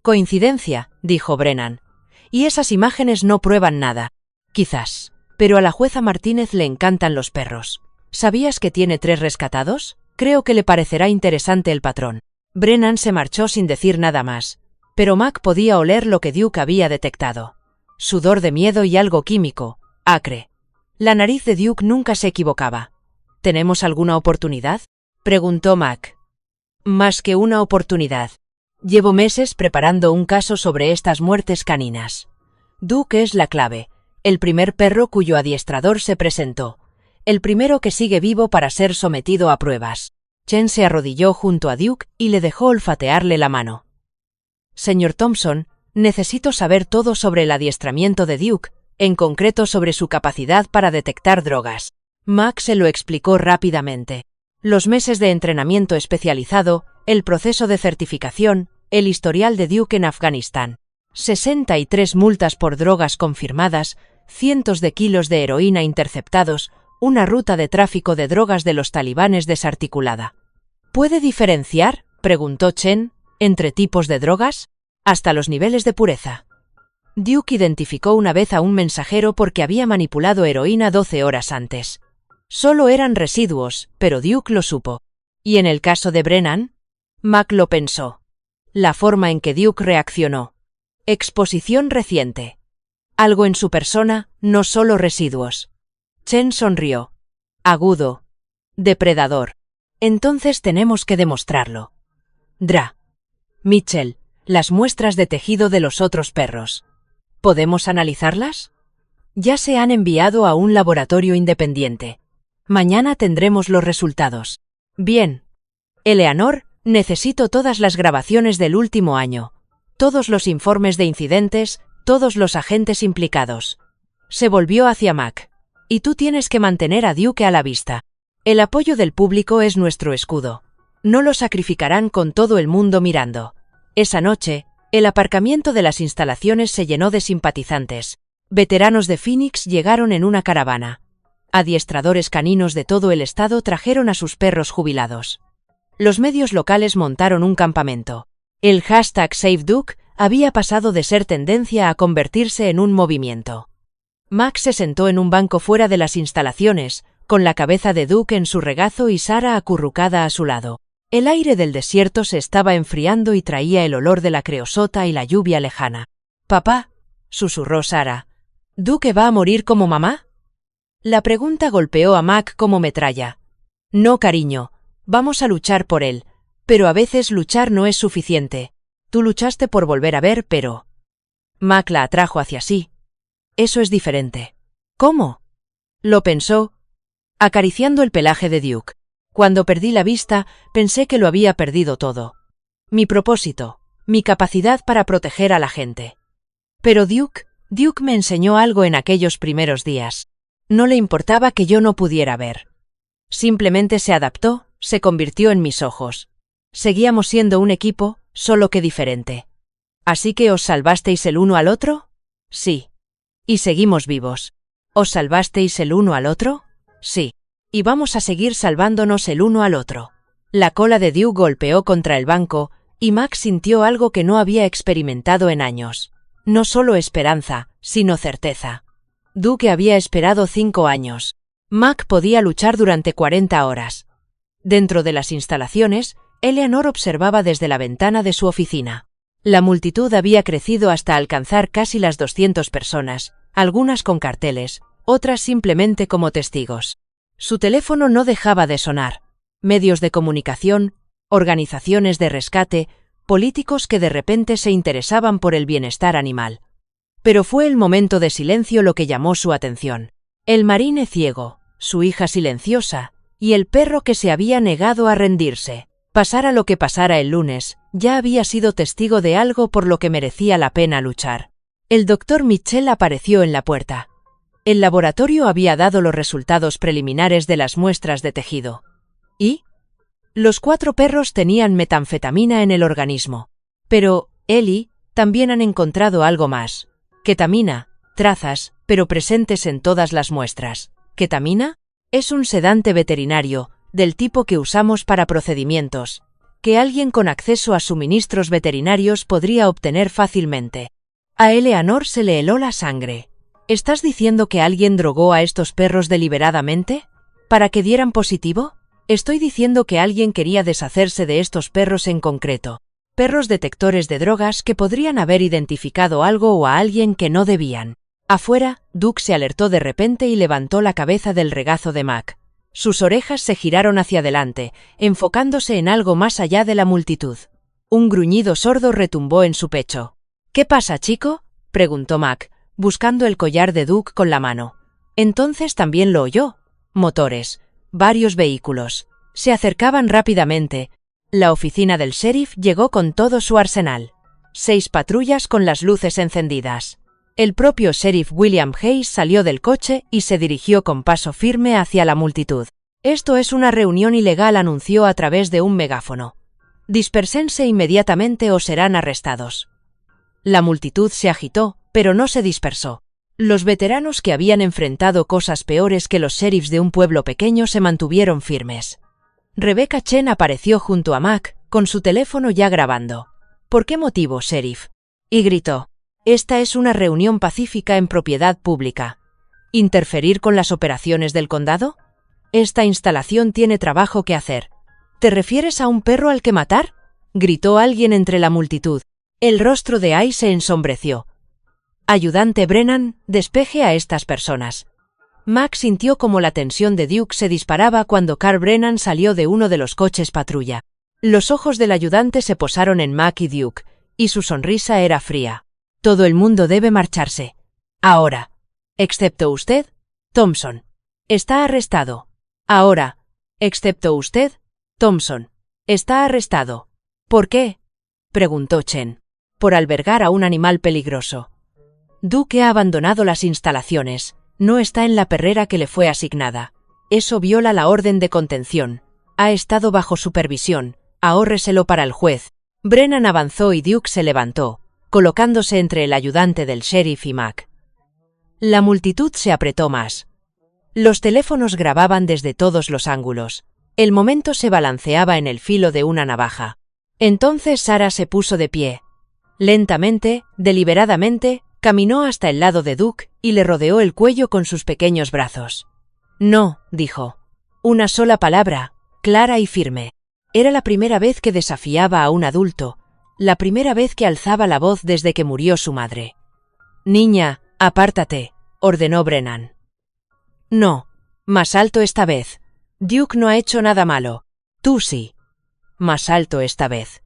Coincidencia, dijo Brennan. Y esas imágenes no prueban nada. Quizás. Pero a la jueza Martínez le encantan los perros. ¿Sabías que tiene 3 rescatados? Creo que le parecerá interesante el patrón. Brennan se marchó sin decir nada más. Pero Mac podía oler lo que Duke había detectado. Sudor de miedo y algo químico, acre. La nariz de Duke nunca se equivocaba. ¿Tenemos alguna oportunidad?, preguntó Mac. Más que una oportunidad. Llevo meses preparando un caso sobre estas muertes caninas. Duke es la clave, el primer perro cuyo adiestrador se presentó, el primero que sigue vivo para ser sometido a pruebas. Chen se arrodilló junto a Duke y le dejó olfatearle la mano. Señor Thompson, necesito saber todo sobre el adiestramiento de Duke, en concreto sobre su capacidad para detectar drogas. Mac se lo explicó rápidamente. Los meses de entrenamiento especializado, el proceso de certificación, el historial de Duke en Afganistán. 63 multas por drogas confirmadas, cientos de kilos de heroína interceptados, una ruta de tráfico de drogas de los talibanes desarticulada. ¿Puede diferenciar, preguntó Chen, entre tipos de drogas? Hasta los niveles de pureza. Duke identificó una vez a un mensajero porque había manipulado heroína 12 horas antes. Solo eran residuos, pero Duke lo supo. ¿Y en el caso de Brennan? Mac lo pensó. La forma en que Duke reaccionó. Exposición reciente. Algo en su persona, no solo residuos. Chen sonrió. Agudo. Depredador. Entonces tenemos que demostrarlo. Dra. Mitchell, las muestras de tejido de los otros perros. ¿Podemos analizarlas? Ya se han enviado a un laboratorio independiente. Mañana tendremos los resultados. Bien. Eleanor, necesito todas las grabaciones del último año. Todos los informes de incidentes, todos los agentes implicados. Se volvió hacia Mac. Y tú tienes que mantener a Duke a la vista. El apoyo del público es nuestro escudo. No lo sacrificarán con todo el mundo mirando. Esa noche, el aparcamiento de las instalaciones se llenó de simpatizantes. Veteranos de Phoenix llegaron en una caravana. Adiestradores caninos de todo el estado trajeron a sus perros jubilados. Los medios locales montaron un campamento. El hashtag #SaveDuke había pasado de ser tendencia a convertirse en un movimiento. Max se sentó en un banco fuera de las instalaciones, con la cabeza de Duke en su regazo y Sarah acurrucada a su lado. El aire del desierto se estaba enfriando y traía el olor de la creosota y la lluvia lejana. «Papá», susurró Sarah, «¿Duke va a morir como mamá?» La pregunta golpeó a Mac como metralla. «No, cariño, vamos a luchar por él, pero a veces luchar no es suficiente. Tú luchaste por volver a ver, pero...» Mac la atrajo hacia sí. «Eso es diferente». «¿Cómo?» Lo pensó, acariciando el pelaje de Duke. «Cuando perdí la vista, pensé que lo había perdido todo. Mi propósito, mi capacidad para proteger a la gente. Pero Duke me enseñó algo en aquellos primeros días. No le importaba que yo no pudiera ver. Simplemente se adaptó, se convirtió en mis ojos. Seguíamos siendo un equipo, solo que diferente. ¿Así que os salvasteis el uno al otro?» «Sí. Y seguimos vivos». «¿Os salvasteis el uno al otro?» «Sí. Y vamos a seguir salvándonos el uno al otro». La cola de Duke golpeó contra el banco, y Max sintió algo que no había experimentado en años. No solo esperanza, sino certeza. Duke había esperado 5 años. Mac podía luchar durante 40 horas. Dentro de las instalaciones, Eleanor observaba desde la ventana de su oficina. La multitud había crecido hasta alcanzar casi las 200 personas, algunas con carteles, otras simplemente como testigos. Su teléfono no dejaba de sonar. Medios de comunicación, organizaciones de rescate, políticos que de repente se interesaban por el bienestar animal. Pero fue el momento de silencio lo que llamó su atención. El marine ciego, su hija silenciosa, y el perro que se había negado a rendirse. Pasara lo que pasara el lunes, ya había sido testigo de algo por lo que merecía la pena luchar. El doctor Mitchell apareció en la puerta. El laboratorio había dado los resultados preliminares de las muestras de tejido. ¿Y? Los 4 perros tenían metanfetamina en el organismo. Pero, Ellie, también han encontrado algo más. Ketamina, trazas, pero presentes en todas las muestras. ¿Ketamina? Es un sedante veterinario, del tipo que usamos para procedimientos, que alguien con acceso a suministros veterinarios podría obtener fácilmente. A Eleanor se le heló la sangre. ¿Estás diciendo que alguien drogó a estos perros deliberadamente? ¿Para que dieran positivo? Estoy diciendo que alguien quería deshacerse de estos perros en concreto. Perros detectores de drogas que podrían haber identificado algo o a alguien que no debían. Afuera, Duke se alertó de repente y levantó la cabeza del regazo de Mac. Sus orejas se giraron hacia adelante, enfocándose en algo más allá de la multitud. Un gruñido sordo retumbó en su pecho. «¿Qué pasa, chico?», preguntó Mac, buscando el collar de Duke con la mano. Entonces también lo oyó. Motores. Varios vehículos. Se acercaban rápidamente. La oficina del sheriff llegó con todo su arsenal. 6 patrullas con las luces encendidas. El propio sheriff William Hayes salió del coche y se dirigió con paso firme hacia la multitud. «Esto es una reunión ilegal», anunció a través de un megáfono. «Dispersense inmediatamente o serán arrestados». La multitud se agitó, pero no se dispersó. Los veteranos que habían enfrentado cosas peores que los sheriffs de un pueblo pequeño se mantuvieron firmes. Rebecca Chen apareció junto a Mac, con su teléfono ya grabando. «¿Por qué motivo, sheriff?», y gritó. «Esta es una reunión pacífica en propiedad pública. ¿Interferir con las operaciones del condado? Esta instalación tiene trabajo que hacer». «¿Te refieres a un perro al que matar?», gritó alguien entre la multitud. El rostro de Ai se ensombreció. «Ayudante Brennan, despeje a estas personas». Mac sintió como la tensión de Duke se disparaba cuando Carl Brennan salió de uno de los coches patrulla. Los ojos del ayudante se posaron en Mac y Duke, y su sonrisa era fría. «Todo el mundo debe marcharse. Ahora. Excepto usted, Thompson. Está arrestado». Ahora, excepto usted, Thompson, está arrestado. ¿Por qué?, preguntó Chen. Por albergar a un animal peligroso. Duke ha abandonado las instalaciones, no está en la perrera que le fue asignada. Eso viola la orden de contención. Ha estado bajo supervisión, ahórreselo para el juez. Brennan avanzó y Duke se levantó, colocándose entre el ayudante del sheriff y Mac. La multitud se apretó más. Los teléfonos grababan desde todos los ángulos. El momento se balanceaba en el filo de una navaja. Entonces Sarah se puso de pie. Lentamente, deliberadamente, caminó hasta el lado de Duke y le rodeó el cuello con sus pequeños brazos. No, dijo. Una sola palabra, clara y firme. Era la primera vez que desafiaba a un adulto, la primera vez que alzaba la voz desde que murió su madre. Niña, apártate, ordenó Brennan. No, más alto esta vez. Duke no ha hecho nada malo. Tú sí. Más alto esta vez.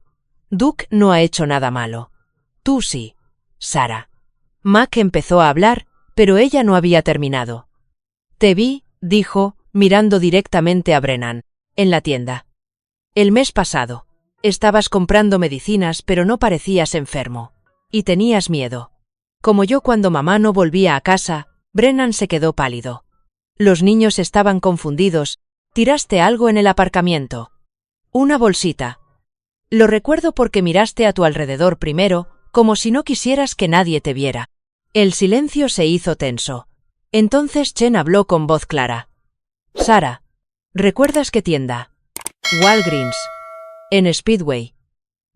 Duke no ha hecho nada malo. Tú sí, Sarah. Mac empezó a hablar, pero ella no había terminado. Te vi, dijo, mirando directamente a Brennan, en la tienda. El mes pasado. Estabas comprando medicinas, pero no parecías enfermo. Y tenías miedo. Como yo cuando mamá no volvía a casa, Brennan se quedó pálido. Los niños estaban confundidos. Tiraste algo en el aparcamiento. Una bolsita. Lo recuerdo porque miraste a tu alrededor primero, como si no quisieras que nadie te viera. El silencio se hizo tenso. Entonces Chen habló con voz clara. Sarah, ¿recuerdas qué tienda? Walgreens. En Speedway.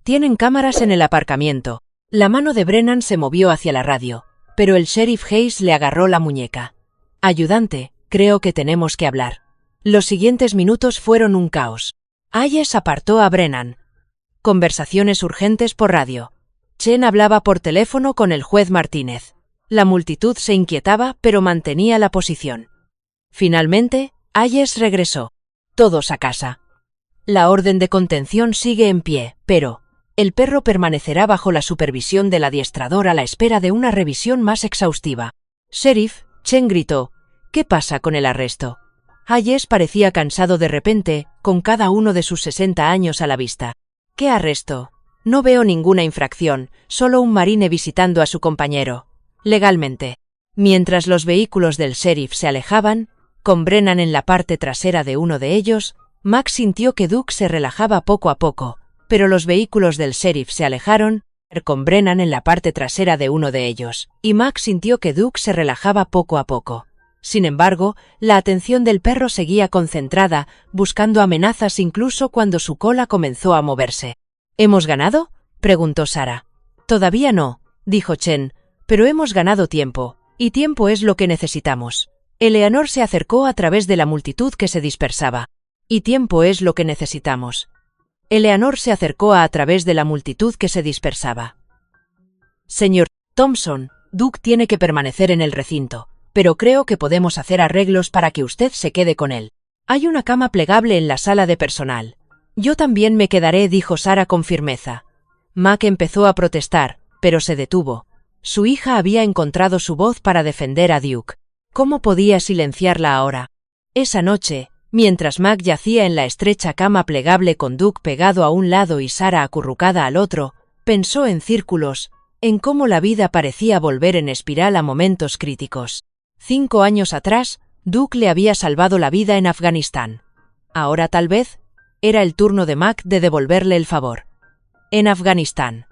Tienen cámaras en el aparcamiento. La mano de Brennan se movió hacia la radio, pero el sheriff Hayes le agarró la muñeca. Ayudante, creo que tenemos que hablar. Los siguientes minutos fueron un caos. Hayes apartó a Brennan. Conversaciones urgentes por radio. Chen hablaba por teléfono con el juez Martínez. La multitud se inquietaba, pero mantenía la posición. Finalmente, Hayes regresó. Todos a casa. La orden de contención sigue en pie, pero el perro permanecerá bajo la supervisión del adiestrador a la espera de una revisión más exhaustiva. Sheriff, Chen gritó. ¿Qué pasa con el arresto? Hayes parecía cansado de repente, con cada uno de sus 60 años a la vista. ¿Qué arresto? No veo ninguna infracción, solo un marine visitando a su compañero. Legalmente. Mientras los vehículos del sheriff se alejaban, con Brennan en la parte trasera de uno de ellos, Mac sintió que Duke se relajaba poco a poco, pero los vehículos del sheriff se alejaron, con Brennan en la parte trasera de uno de ellos, y Mac sintió que Duke se relajaba poco a poco. Sin embargo, la atención del perro seguía concentrada, buscando amenazas incluso cuando su cola comenzó a moverse. ¿Hemos ganado?, preguntó Sarah. Todavía no, dijo Chen, pero hemos ganado tiempo, y tiempo es lo que necesitamos. Eleanor se acercó a través de la multitud que se dispersaba. Y tiempo es lo que necesitamos. Eleanor se acercó a través de la multitud que se dispersaba. Señor Thompson, Duke tiene que permanecer en el recinto, pero creo que podemos hacer arreglos para que usted se quede con él. Hay una cama plegable en la sala de personal. Yo también me quedaré, dijo Sarah con firmeza. Mac empezó a protestar, pero se detuvo. Su hija había encontrado su voz para defender a Duke. ¿Cómo podía silenciarla ahora? Esa noche, mientras Mac yacía en la estrecha cama plegable con Duke pegado a un lado y Sarah acurrucada al otro, pensó en círculos, en cómo la vida parecía volver en espiral a momentos críticos. 5 años atrás, Duke le había salvado la vida en Afganistán. Ahora tal vez, era el turno de Mac de devolverle el favor. En Afganistán.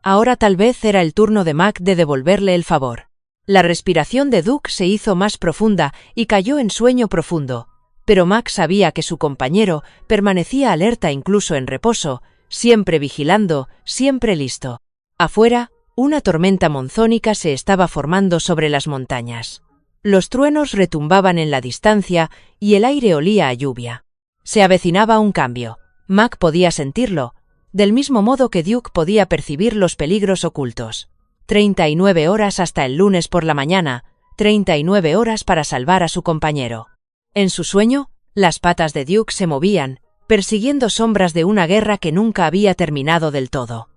Ahora tal vez era el turno de Mac de devolverle el favor. La respiración de Duke se hizo más profunda y cayó en sueño profundo, pero Mac sabía que su compañero permanecía alerta incluso en reposo, siempre vigilando, siempre listo. Afuera, una tormenta monzónica se estaba formando sobre las montañas. Los truenos retumbaban en la distancia y el aire olía a lluvia. Se avecinaba un cambio. Mac podía sentirlo, del mismo modo que Duke podía percibir los peligros ocultos. 39 horas hasta el lunes por la mañana, 39 horas para salvar a su compañero. En su sueño, las patas de Duke se movían, persiguiendo sombras de una guerra que nunca había terminado del todo.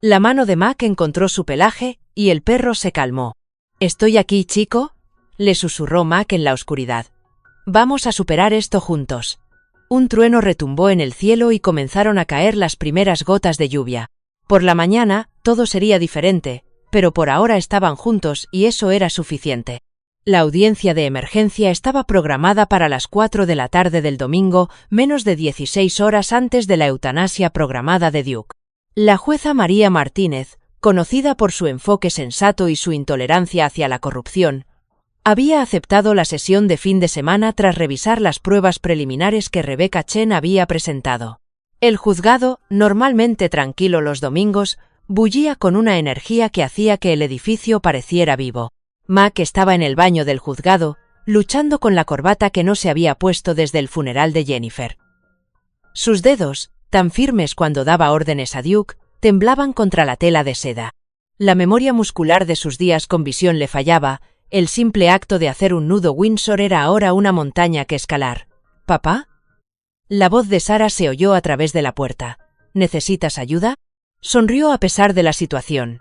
La mano de Mac encontró su pelaje, y el perro se calmó. «¿Estoy aquí, chico?», le susurró Mac en la oscuridad. Vamos a superar esto juntos. Un trueno retumbó en el cielo y comenzaron a caer las primeras gotas de lluvia. Por la mañana, todo sería diferente, pero por ahora estaban juntos y eso era suficiente. La audiencia de emergencia estaba programada para las 4 de la tarde del domingo, menos de 16 horas antes de la eutanasia programada de Duke. La jueza María Martínez, conocida por su enfoque sensato y su intolerancia hacia la corrupción, había aceptado la sesión de fin de semana tras revisar las pruebas preliminares que Rebecca Chen había presentado. El juzgado, normalmente tranquilo los domingos, bullía con una energía que hacía que el edificio pareciera vivo. Mac estaba en el baño del juzgado, luchando con la corbata que no se había puesto desde el funeral de Jennifer. Sus dedos, tan firmes cuando daba órdenes a Duke, temblaban contra la tela de seda. La memoria muscular de sus días con visión le fallaba, el simple acto de hacer un nudo Windsor era ahora una montaña que escalar. ¿Papá? La voz de Sara se oyó a través de la puerta. ¿Necesitas ayuda? Sonrió a pesar de la situación.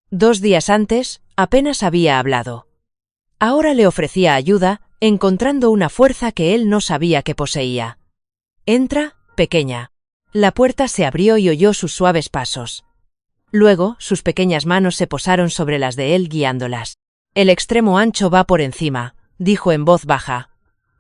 2 días antes, apenas había hablado. Ahora le ofrecía ayuda, encontrando una fuerza que él no sabía que poseía. Entra, pequeña. La puerta se abrió y oyó sus suaves pasos. Luego, sus pequeñas manos se posaron sobre las de él guiándolas. El extremo ancho va por encima, dijo en voz baja.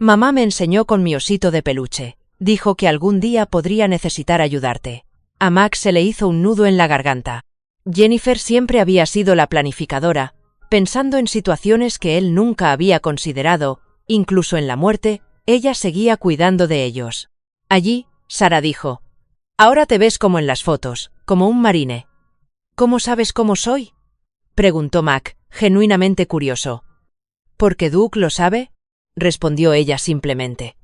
Mamá me enseñó con mi osito de peluche. Dijo que algún día podría necesitar ayudarte. A Max se le hizo un nudo en la garganta. Jennifer siempre había sido la planificadora, pensando en situaciones que él nunca había considerado, incluso en la muerte, ella seguía cuidando de ellos. Allí, Sara dijo, «Ahora te ves como en las fotos, como un marine». «¿Cómo sabes cómo soy?», preguntó Mac, genuinamente curioso. «¿Porque Duke lo sabe?», respondió ella simplemente.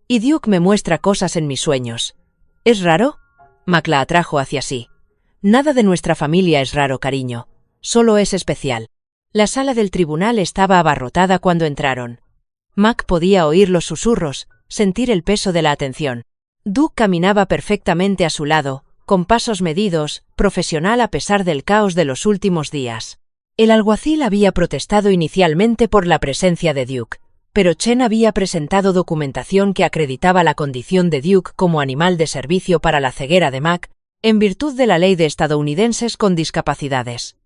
«Y Duke me muestra cosas en mis sueños». «¿Es raro?», Mac la atrajo hacia sí. «Nada de nuestra familia es raro, cariño. Solo es especial». La sala del tribunal estaba abarrotada cuando entraron. Mac podía oír los susurros, sentir el peso de la atención. Duke caminaba perfectamente a su lado, con pasos medidos, profesional a pesar del caos de los últimos días. El alguacil había protestado inicialmente por la presencia de Duke, pero Chen había presentado documentación que acreditaba la condición de Duke como animal de servicio para la ceguera de Mac, en virtud de la ley de estadounidenses con discapacidades.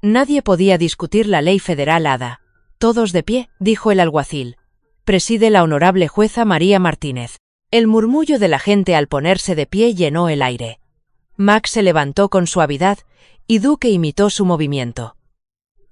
Nadie podía discutir la ley federal ADA. «Todos de pie», dijo el alguacil. «Preside la honorable jueza María Martínez». El murmullo de la gente al ponerse de pie llenó el aire. Mac se levantó con suavidad y Duke imitó su movimiento.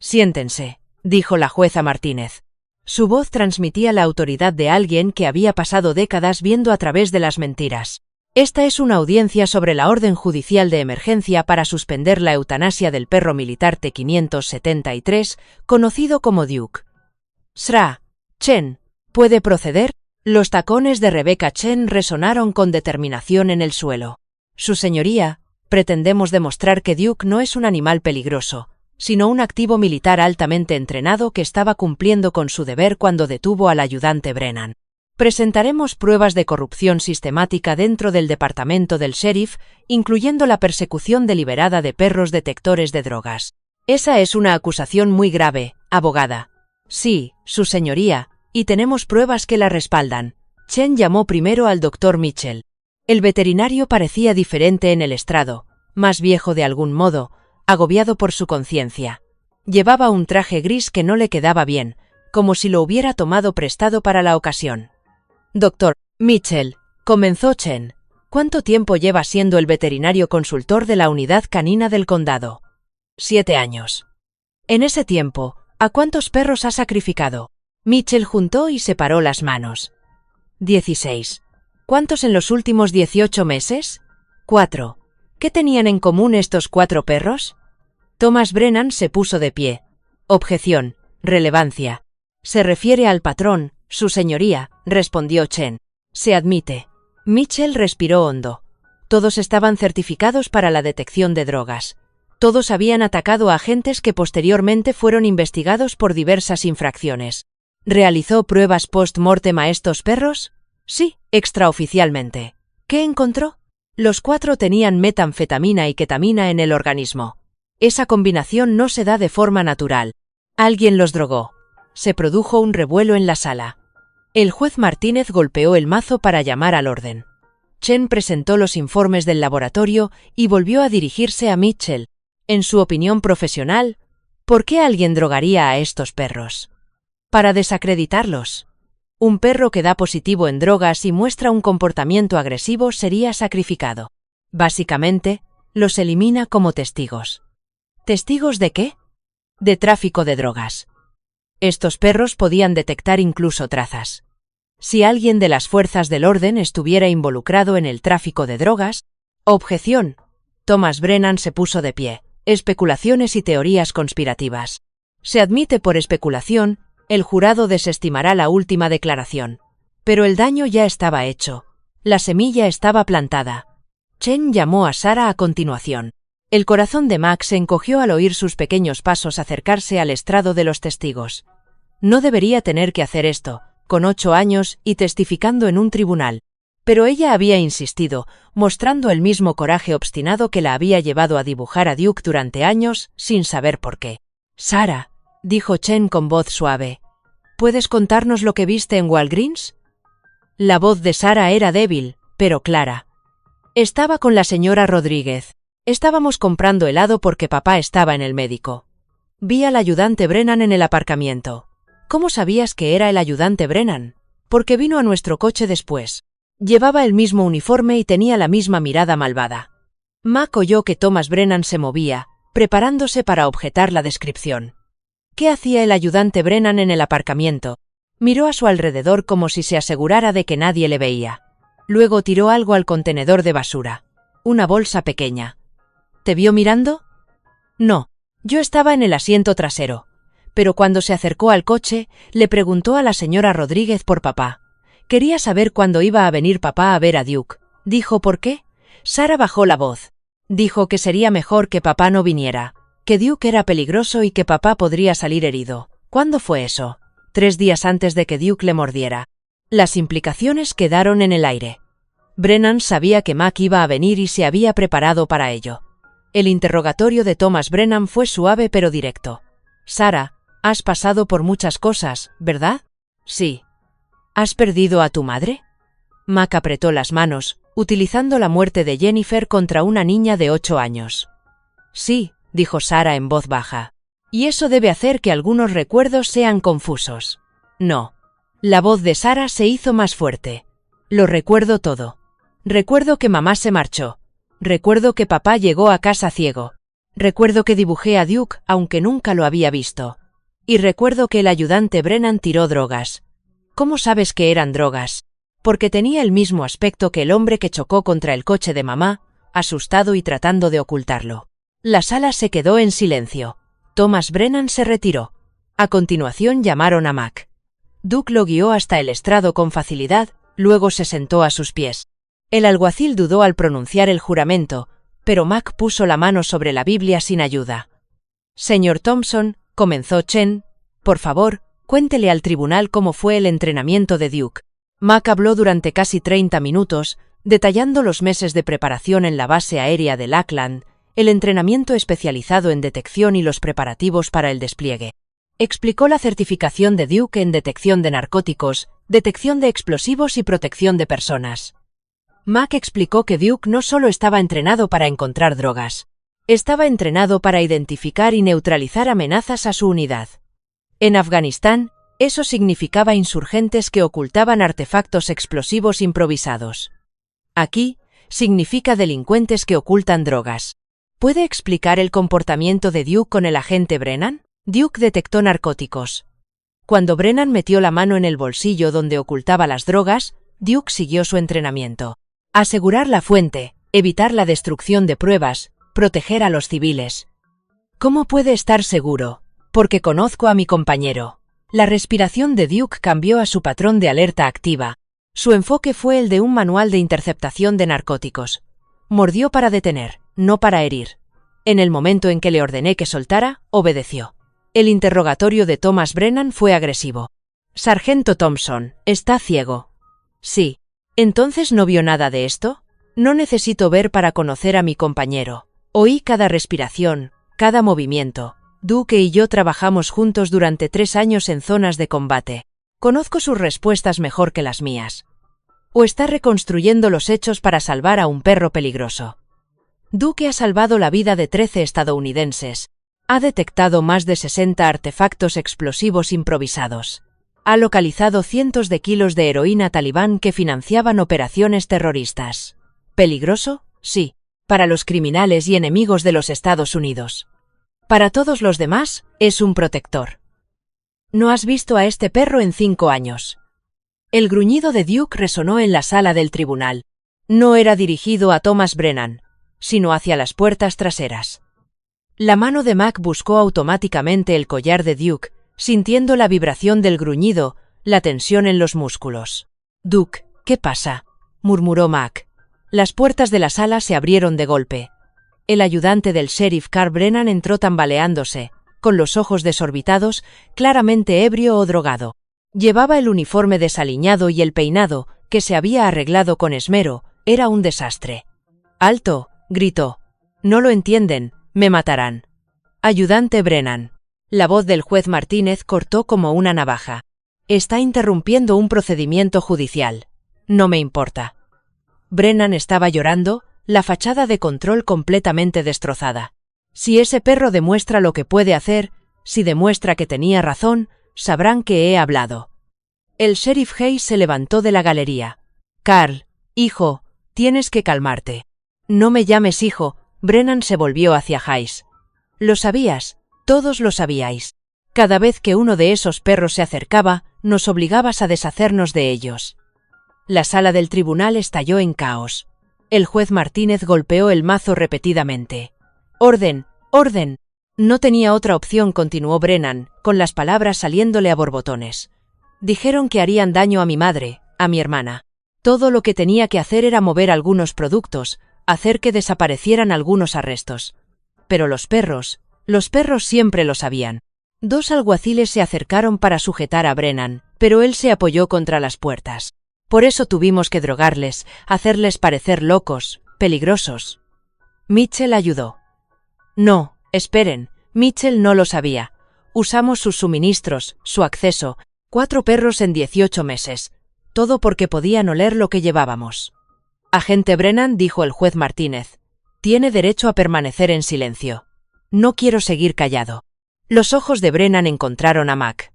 «Siéntense», dijo la jueza Martínez. Su voz transmitía la autoridad de alguien que había pasado décadas viendo a través de las mentiras. «Esta es una audiencia sobre la orden judicial de emergencia para suspender la eutanasia del perro militar T-573, conocido como Duke. Sra. Chen, ¿puede proceder?» Los tacones de Rebecca Chen resonaron con determinación en el suelo. «Su señoría, pretendemos demostrar que Duke no es un animal peligroso, sino un activo militar altamente entrenado que estaba cumpliendo con su deber cuando detuvo al ayudante Brennan. Presentaremos pruebas de corrupción sistemática dentro del departamento del sheriff, incluyendo la persecución deliberada de perros detectores de drogas. Esa es una acusación muy grave, abogada». «Sí, su señoría, y tenemos pruebas que la respaldan». Chen llamó primero al doctor Mitchell. El veterinario parecía diferente en el estrado, más viejo de algún modo, agobiado por su conciencia. Llevaba un traje gris que no le quedaba bien, como si lo hubiera tomado prestado para la ocasión. «Doctor Mitchell», comenzó Chen, «¿cuánto tiempo lleva siendo el veterinario consultor de la unidad canina del condado?» 7 años. «En ese tiempo, ¿a cuántos perros ha sacrificado?» Mitchell juntó y separó las manos. 16. «¿Cuántos en los últimos 18 meses?» 4. «¿Qué tenían en común estos 4 perros?» Thomas Brennan se puso de pie. «Objeción. Relevancia. Se refiere al patrón, su señoría», respondió Chen. «Se admite». Mitchell respiró hondo. Todos estaban certificados para la detección de drogas. Todos habían atacado a agentes que posteriormente fueron investigados por diversas infracciones. ¿Realizó pruebas post-mortem a estos perros? Sí, extraoficialmente. ¿Qué encontró? Los 4 tenían metanfetamina y ketamina en el organismo. Esa combinación no se da de forma natural. Alguien los drogó. Se produjo un revuelo en la sala. El juez Martínez golpeó el mazo para llamar al orden. Chen presentó los informes del laboratorio y volvió a dirigirse a Mitchell. En su opinión profesional, ¿por qué alguien drogaría a estos perros? Para desacreditarlos. Un perro que da positivo en drogas y muestra un comportamiento agresivo sería sacrificado. Básicamente, los elimina como testigos. ¿Testigos de qué? De tráfico de drogas. Estos perros podían detectar incluso trazas. Si alguien de las fuerzas del orden estuviera involucrado en el tráfico de drogas. Objeción. Thomas Brennan se puso de pie. Especulaciones y teorías conspirativas. Se admite por especulación, el jurado desestimará la última declaración. Pero el daño ya estaba hecho. La semilla estaba plantada. Chen llamó a Sarah a continuación. El corazón de Mac se encogió al oír sus pequeños pasos acercarse al estrado de los testigos. No debería tener que hacer esto, con 8 años y testificando en un tribunal. Pero ella había insistido, mostrando el mismo coraje obstinado que la había llevado a dibujar a Duke durante años, sin saber por qué. «Sarah», dijo Chen con voz suave, «¿puedes contarnos lo que viste en Walgreens?» La voz de Sarah era débil, pero clara. «Estaba con la señora Rodríguez. Estábamos comprando helado porque papá estaba en el médico. Vi al ayudante Brennan en el aparcamiento». «¿Cómo sabías que era el ayudante Brennan?» «Porque vino a nuestro coche después. Llevaba el mismo uniforme y tenía la misma mirada malvada». Mac oyó que Thomas Brennan se movía, preparándose para objetar la descripción. ¿Qué hacía el ayudante Brennan en el aparcamiento? Miró a su alrededor como si se asegurara de que nadie le veía. Luego tiró algo al contenedor de basura. Una bolsa pequeña. ¿Te vio mirando? No, yo estaba en el asiento trasero. Pero cuando se acercó al coche, le preguntó a la señora Rodríguez por papá. Quería saber cuándo iba a venir papá a ver a Duke. ¿Dijo por qué? Sarah bajó la voz. Dijo que sería mejor que papá no viniera, que Duke era peligroso y que papá podría salir herido. ¿Cuándo fue eso? 3 días antes de que Duke le mordiera. Las implicaciones quedaron en el aire. Brennan sabía que Mac iba a venir y se había preparado para ello. El interrogatorio de Thomas Brennan fue suave pero directo. «Sarah, has pasado por muchas cosas, ¿verdad?» «Sí». ¿Has perdido a tu madre?» Mac apretó las manos, utilizando la muerte de Jennifer contra una niña de 8 años. «Sí», dijo Sarah en voz baja. «Y eso debe hacer que algunos recuerdos sean confusos». «No». La voz de Sarah se hizo más fuerte. «Lo recuerdo todo. Recuerdo que mamá se marchó. Recuerdo que papá llegó a casa ciego. Recuerdo que dibujé a Duke, aunque nunca lo había visto. Y recuerdo que el ayudante Brennan tiró drogas». «¿Cómo sabes que eran drogas?» «Porque tenía el mismo aspecto que el hombre que chocó contra el coche de mamá, asustado y tratando de ocultarlo». La sala se quedó en silencio. Thomas Brennan se retiró. A continuación llamaron a Mac. Duke lo guió hasta el estrado con facilidad, luego se sentó a sus pies. El alguacil dudó al pronunciar el juramento, pero Mac puso la mano sobre la Biblia sin ayuda. «Señor Thompson», comenzó Chen, «por favor, cuéntele al tribunal cómo fue el entrenamiento de Duke». Mac habló durante casi 30 minutos, detallando los meses de preparación en la base aérea de Lackland, el entrenamiento especializado en detección y los preparativos para el despliegue. Explicó la certificación de Duke en detección de narcóticos, detección de explosivos y protección de personas. Mac explicó que Duke no solo estaba entrenado para encontrar drogas, estaba entrenado para identificar y neutralizar amenazas a su unidad. En Afganistán, eso significaba insurgentes que ocultaban artefactos explosivos improvisados. Aquí, significa delincuentes que ocultan drogas. ¿Puede explicar el comportamiento de Duke con el agente Brennan? Duke detectó narcóticos. Cuando Brennan metió la mano en el bolsillo donde ocultaba las drogas, Duke siguió su entrenamiento. Asegurar la fuente, evitar la destrucción de pruebas, proteger a los civiles. ¿Cómo puede estar seguro? Porque conozco a mi compañero. La respiración de Duke cambió a su patrón de alerta activa. Su enfoque fue el de un manual de interceptación de narcóticos. Mordió para detener, no para herir. En el momento en que le ordené que soltara, obedeció. El interrogatorio de Thomas Brennan fue agresivo. «Sargento Thompson, ¿está ciego?» «Sí». «¿Entonces no vio nada de esto?» «No necesito ver para conocer a mi compañero. Oí cada respiración, cada movimiento. Duke y yo trabajamos juntos durante 3 años en zonas de combate. Conozco sus respuestas mejor que las mías. O está reconstruyendo los hechos para salvar a un perro peligroso. Duke ha salvado la vida de 13 estadounidenses. Ha detectado más de 60 artefactos explosivos improvisados. Ha localizado cientos de kilos de heroína talibán que financiaban operaciones terroristas. ¿Peligroso? Sí. Para los criminales y enemigos de los Estados Unidos. Para todos los demás, es un protector. No has visto a este perro en 5 años. El gruñido de Duke resonó en la sala del tribunal. No era dirigido a Thomas Brennan, sino hacia las puertas traseras. La mano de Mac buscó automáticamente el collar de Duke, sintiendo la vibración del gruñido, la tensión en los músculos. «Duke, ¿qué pasa?», murmuró Mac. Las puertas de la sala se abrieron de golpe. El ayudante del sheriff Carl Brennan entró tambaleándose, con los ojos desorbitados, claramente ebrio o drogado. Llevaba el uniforme desaliñado y el peinado, que se había arreglado con esmero, era un desastre. «¡Alto!», gritó. «No lo entienden, me matarán». «Ayudante Brennan». La voz del juez Martínez cortó como una navaja. «Está interrumpiendo un procedimiento judicial. No me importa». Brennan estaba llorando, la fachada de control completamente destrozada. Si ese perro demuestra lo que puede hacer, si demuestra que tenía razón, sabrán que he hablado. El sheriff Hayes se levantó de la galería. «Carl, hijo, tienes que calmarte». «No me llames hijo», Brennan se volvió hacia Hayes. «Lo sabías, todos lo sabíais. Cada vez que uno de esos perros se acercaba, nos obligabas a deshacernos de ellos». La sala del tribunal estalló en caos. El juez Martínez golpeó el mazo repetidamente. «¡Orden! ¡Orden!». No tenía otra opción, continuó Brennan, con las palabras saliéndole a borbotones. «Dijeron que harían daño a mi madre, a mi hermana. Todo lo que tenía que hacer era mover algunos productos, hacer que desaparecieran algunos arrestos. Pero los perros siempre lo sabían». 2 alguaciles se acercaron para sujetar a Brennan, pero él se apoyó contra las puertas. «Por eso tuvimos que drogarles, hacerles parecer locos, peligrosos». Mitchell ayudó. «No, esperen, Mitchell no lo sabía. Usamos sus suministros, su acceso, 4 perros en 18 meses. Todo porque podían oler lo que llevábamos». «Agente Brennan», dijo el juez Martínez, «tiene derecho a permanecer en silencio. No quiero seguir callado». Los ojos de Brennan encontraron a Mac.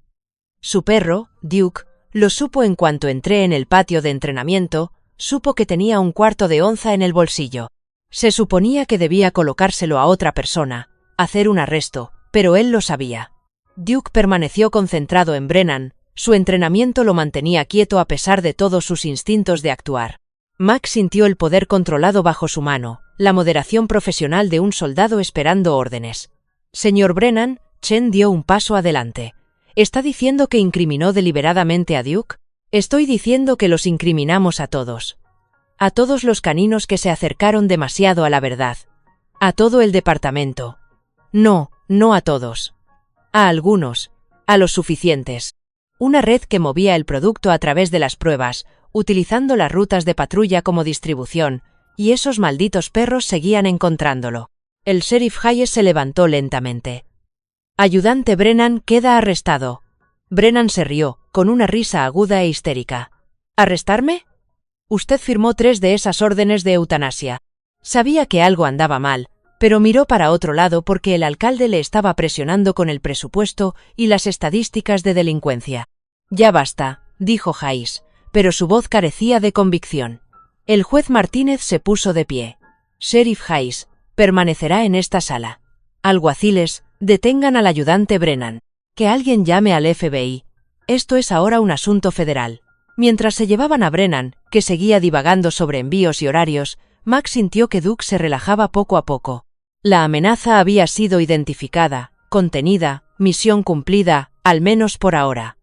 Su perro, Duke, lo supo en cuanto entré en el patio de entrenamiento, supo que tenía 1/4 de onza en el bolsillo. Se suponía que debía colocárselo a otra persona, hacer un arresto, pero él lo sabía. Duke permaneció concentrado en Brennan, su entrenamiento lo mantenía quieto a pesar de todos sus instintos de actuar. Mac sintió el poder controlado bajo su mano, la moderación profesional de un soldado esperando órdenes. «Señor Brennan», Chen dio un paso adelante. «¿Está diciendo que incriminó deliberadamente a Duke?» «Estoy diciendo que los incriminamos a todos. A todos los caninos que se acercaron demasiado a la verdad. A todo el departamento. No, no a todos. A algunos. A los suficientes. Una red que movía el producto a través de las pruebas, utilizando las rutas de patrulla como distribución, y esos malditos perros seguían encontrándolo». El sheriff Hayes se levantó lentamente. «Ayudante Brennan queda arrestado». Brennan se rió, con una risa aguda e histérica. «¿Arrestarme? Usted firmó 3 de esas órdenes de eutanasia». Sabía que algo andaba mal, pero miró para otro lado porque el alcalde le estaba presionando con el presupuesto y las estadísticas de delincuencia. «Ya basta», dijo Hayes, pero su voz carecía de convicción. El juez Martínez se puso de pie. «Sheriff Hayes, permanecerá en esta sala. Alguaciles, detengan al ayudante Brennan. Que alguien llame al FBI. Esto es ahora un asunto federal». Mientras se llevaban a Brennan, que seguía divagando sobre envíos y horarios, Mac sintió que Duke se relajaba poco a poco. La amenaza había sido identificada, contenida, misión cumplida, al menos por ahora.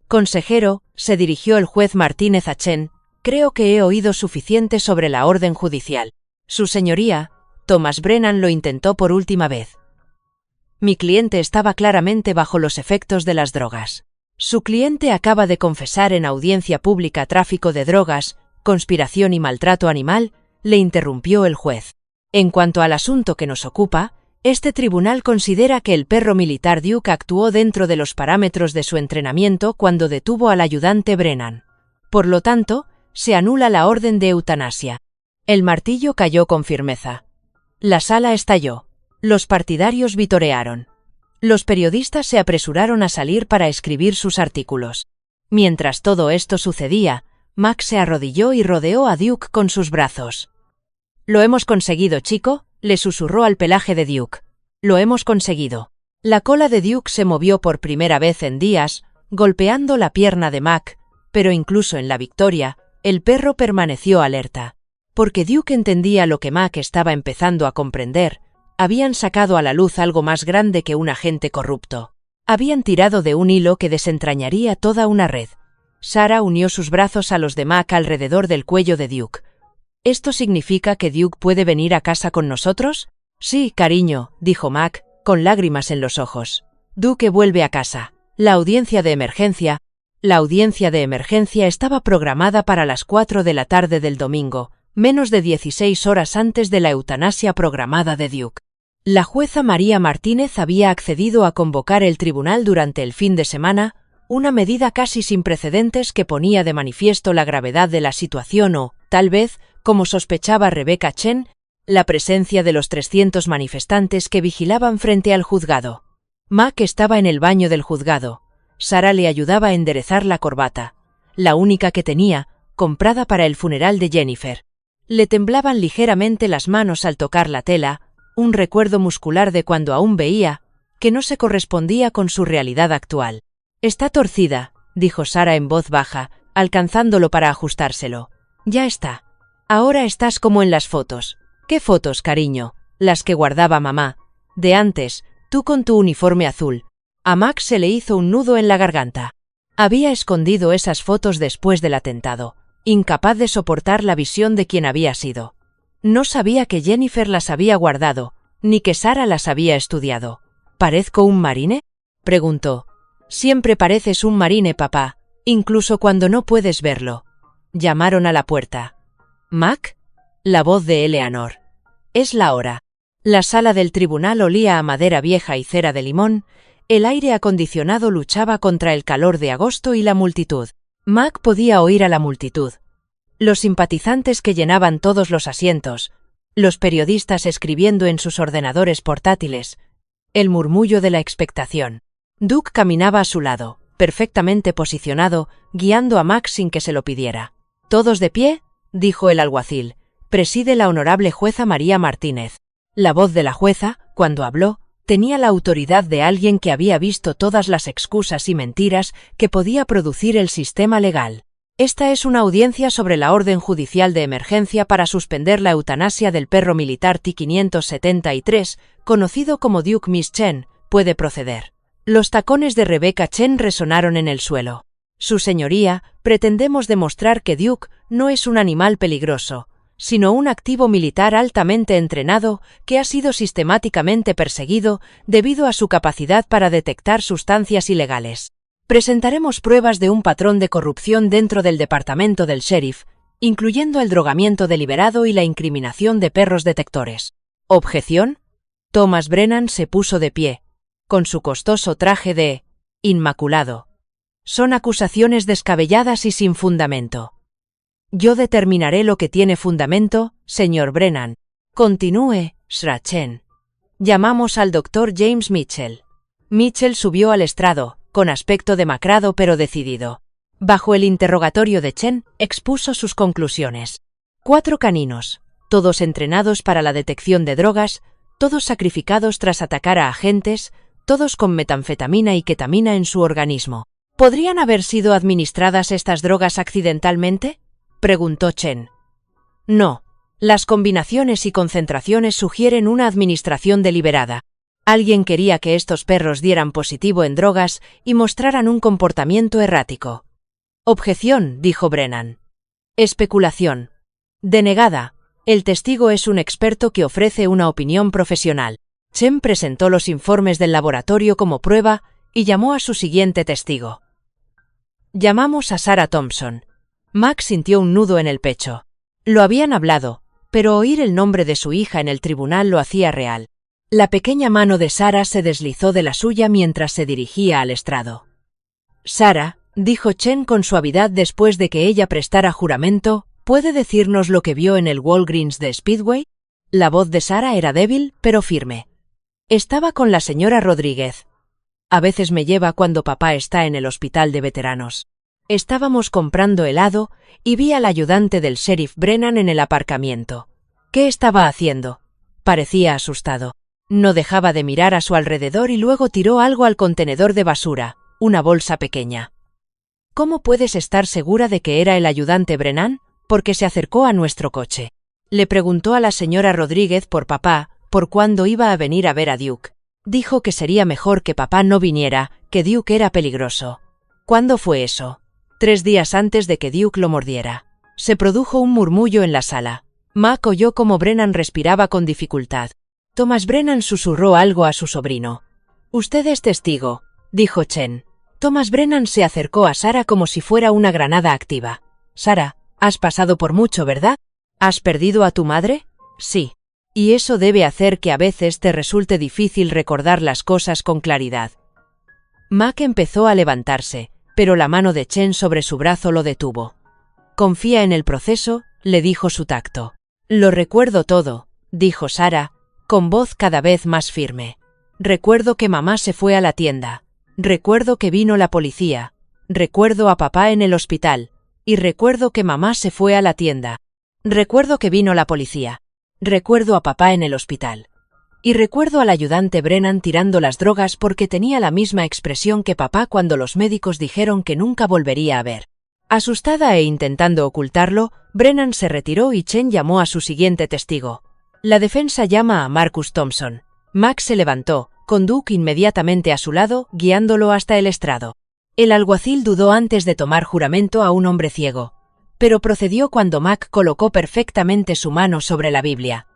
«Consejero», se dirigió el juez Martínez a Chen, «creo que he oído suficiente sobre la orden judicial. Su señoría», Thomas Brennan lo intentó por última vez. «Mi cliente estaba claramente bajo los efectos de las drogas. Su cliente acaba de confesar en audiencia pública tráfico de drogas, conspiración y maltrato animal», le interrumpió el juez. «En cuanto al asunto que nos ocupa, Este tribunal considera que el perro militar Duke actuó dentro de los parámetros de su entrenamiento cuando detuvo al ayudante Brennan. Por lo tanto, se anula la orden de eutanasia. El martillo cayó con firmeza. La sala estalló. Los partidarios vitorearon. Los periodistas se apresuraron a salir para escribir sus artículos. Mientras todo esto sucedía, Mac se arrodilló y rodeó a Duke con sus brazos. «Lo hemos conseguido, chico», le susurró al pelaje de Duke. «Lo hemos conseguido». La cola de Duke se movió por primera vez en días, golpeando la pierna de Mac, pero incluso en la victoria, el perro permaneció alerta. Porque Duke entendía lo que Mac estaba empezando a comprender, habían sacado a la luz algo más grande que un agente corrupto. Habían tirado de un hilo que desentrañaría toda una red. Sarah unió sus brazos a los de Mac alrededor del cuello de Duke. «¿Esto significa que Duke puede venir a casa con nosotros?» «Sí, cariño», dijo Mac, con lágrimas en los ojos. «Duke vuelve a casa. La audiencia de emergencia estaba programada para las 4 de la tarde del domingo, menos de 16 horas antes de la eutanasia programada de Duke. La jueza María Martínez había accedido a convocar el tribunal durante el fin de semana, una medida casi sin precedentes que ponía de manifiesto la gravedad de la situación o, tal vez, como sospechaba Rebecca Chen, la presencia de los 300 manifestantes que vigilaban frente al juzgado. Mac estaba en el baño del juzgado. Sarah le ayudaba a enderezar la corbata, la única que tenía, comprada para el funeral de Jennifer. Le temblaban ligeramente las manos al tocar la tela, un recuerdo muscular de cuando aún veía, que no se correspondía con su realidad actual. «Está torcida», dijo Sarah en voz baja, alcanzándolo para ajustárselo. «Ya está. Ahora estás como en las fotos». «¿Qué fotos, cariño?» «Las que guardaba mamá. De antes, tú con tu uniforme azul». A Max se le hizo un nudo en la garganta. Había escondido esas fotos después del atentado, incapaz de soportar la visión de quien había sido. No sabía que Jennifer las había guardado, ni que Sarah las había estudiado. «¿Parezco un marine?», preguntó. «Siempre pareces un marine, papá, incluso cuando no puedes verlo». Llamaron a la puerta. «¿Mac?» La voz de Eleanor. «Es la hora». La sala del tribunal olía a madera vieja y cera de limón. El aire acondicionado luchaba contra el calor de agosto y la multitud. Mac podía oír a la multitud. Los simpatizantes que llenaban todos los asientos, los periodistas escribiendo en sus ordenadores portátiles, el murmullo de la expectación. Duke caminaba a su lado, perfectamente posicionado, guiando a Mac sin que se lo pidiera. «¿Todos de pie?», dijo el alguacil. «Preside la honorable jueza María Martínez». La voz de la jueza, cuando habló, tenía la autoridad de alguien que había visto todas las excusas y mentiras que podía producir el sistema legal. «Esta es una audiencia sobre la orden judicial de emergencia para suspender la eutanasia del perro militar T-573, conocido como Duke Miss Chen. Puede proceder». Los tacones de Rebecca Chen resonaron en el suelo. «Su señoría, pretendemos demostrar que Duke no es un animal peligroso, sino un activo militar altamente entrenado que ha sido sistemáticamente perseguido debido a su capacidad para detectar sustancias ilegales. Presentaremos pruebas de un patrón de corrupción dentro del departamento del sheriff, incluyendo el drogamiento deliberado y la incriminación de perros detectores». «¿Objeción?». Thomas Brennan se puso de pie, con su costoso traje de inmaculado. «Son acusaciones descabelladas y sin fundamento». «Yo determinaré lo que tiene fundamento, señor Brennan». «Continúe, Srachen». «Llamamos al doctor James Mitchell». Mitchell subió al estrado, con aspecto demacrado pero decidido. Bajo el interrogatorio de Chen, expuso sus conclusiones. 4 caninos, todos entrenados para la detección de drogas, todos sacrificados tras atacar a agentes, todos con metanfetamina y ketamina en su organismo. ¿Podrían haber sido administradas estas drogas accidentalmente?, preguntó Chen. No. Las combinaciones y concentraciones sugieren una administración deliberada. Alguien quería que estos perros dieran positivo en drogas y mostraran un comportamiento errático. «Objeción», dijo Brennan. «Especulación». «Denegada. El testigo es un experto que ofrece una opinión profesional». Chen presentó los informes del laboratorio como prueba y llamó a su siguiente testigo. «Llamamos a Sarah Thompson». Mac sintió un nudo en el pecho. Lo habían hablado, pero oír el nombre de su hija en el tribunal lo hacía real. La pequeña mano de Sarah se deslizó de la suya mientras se dirigía al estrado. «Sarah», dijo Chen con suavidad después de que ella prestara juramento, «¿puede decirnos lo que vio en el Walgreens de Speedway?» La voz de Sarah era débil, pero firme. «Estaba con la señora Rodríguez. A veces me lleva cuando papá está en el hospital de veteranos. Estábamos comprando helado y vi al ayudante del sheriff Brennan en el aparcamiento. ¿Qué estaba haciendo?» Parecía asustado. No dejaba de mirar a su alrededor y luego tiró algo al contenedor de basura, una bolsa pequeña. «¿Cómo puedes estar segura de que era el ayudante Brennan? Porque se acercó a nuestro coche». Le preguntó a la señora Rodríguez por papá, por cuándo iba a venir a ver a Duke. Dijo que sería mejor que papá no viniera, que Duke era peligroso. ¿Cuándo fue eso? 3 días antes de que Duke lo mordiera. Se produjo un murmullo en la sala. Mac oyó cómo Brennan respiraba con dificultad. Thomas Brennan susurró algo a su sobrino. «Usted es testigo», dijo Chen. Thomas Brennan se acercó a Sarah como si fuera una granada activa. «Sarah, has pasado por mucho, ¿verdad? ¿Has perdido a tu madre?» «Sí. Y eso debe hacer que a veces te resulte difícil recordar las cosas con claridad». Mac empezó a levantarse, pero la mano de Chen sobre su brazo lo detuvo. «Confía en el proceso», le dijo su tacto. «Lo recuerdo todo», dijo Sarah, con voz cada vez más firme. «Recuerdo que mamá se fue a la tienda. Recuerdo que vino la policía. Recuerdo a papá en el hospital. Y recuerdo que mamá se fue a la tienda. Recuerdo que vino la policía. Recuerdo a papá en el hospital. Y recuerdo al ayudante Brennan tirando las drogas porque tenía la misma expresión que papá cuando los médicos dijeron que nunca volvería a ver». Asustada e intentando ocultarlo, Brennan se retiró y Chen llamó a su siguiente testigo. La defensa llama a Marcus Thompson. Mac se levantó, con Duke inmediatamente a su lado, guiándolo hasta el estrado. El alguacil dudó antes de tomar juramento a un hombre ciego, pero procedió cuando Mac colocó perfectamente su mano sobre la Biblia.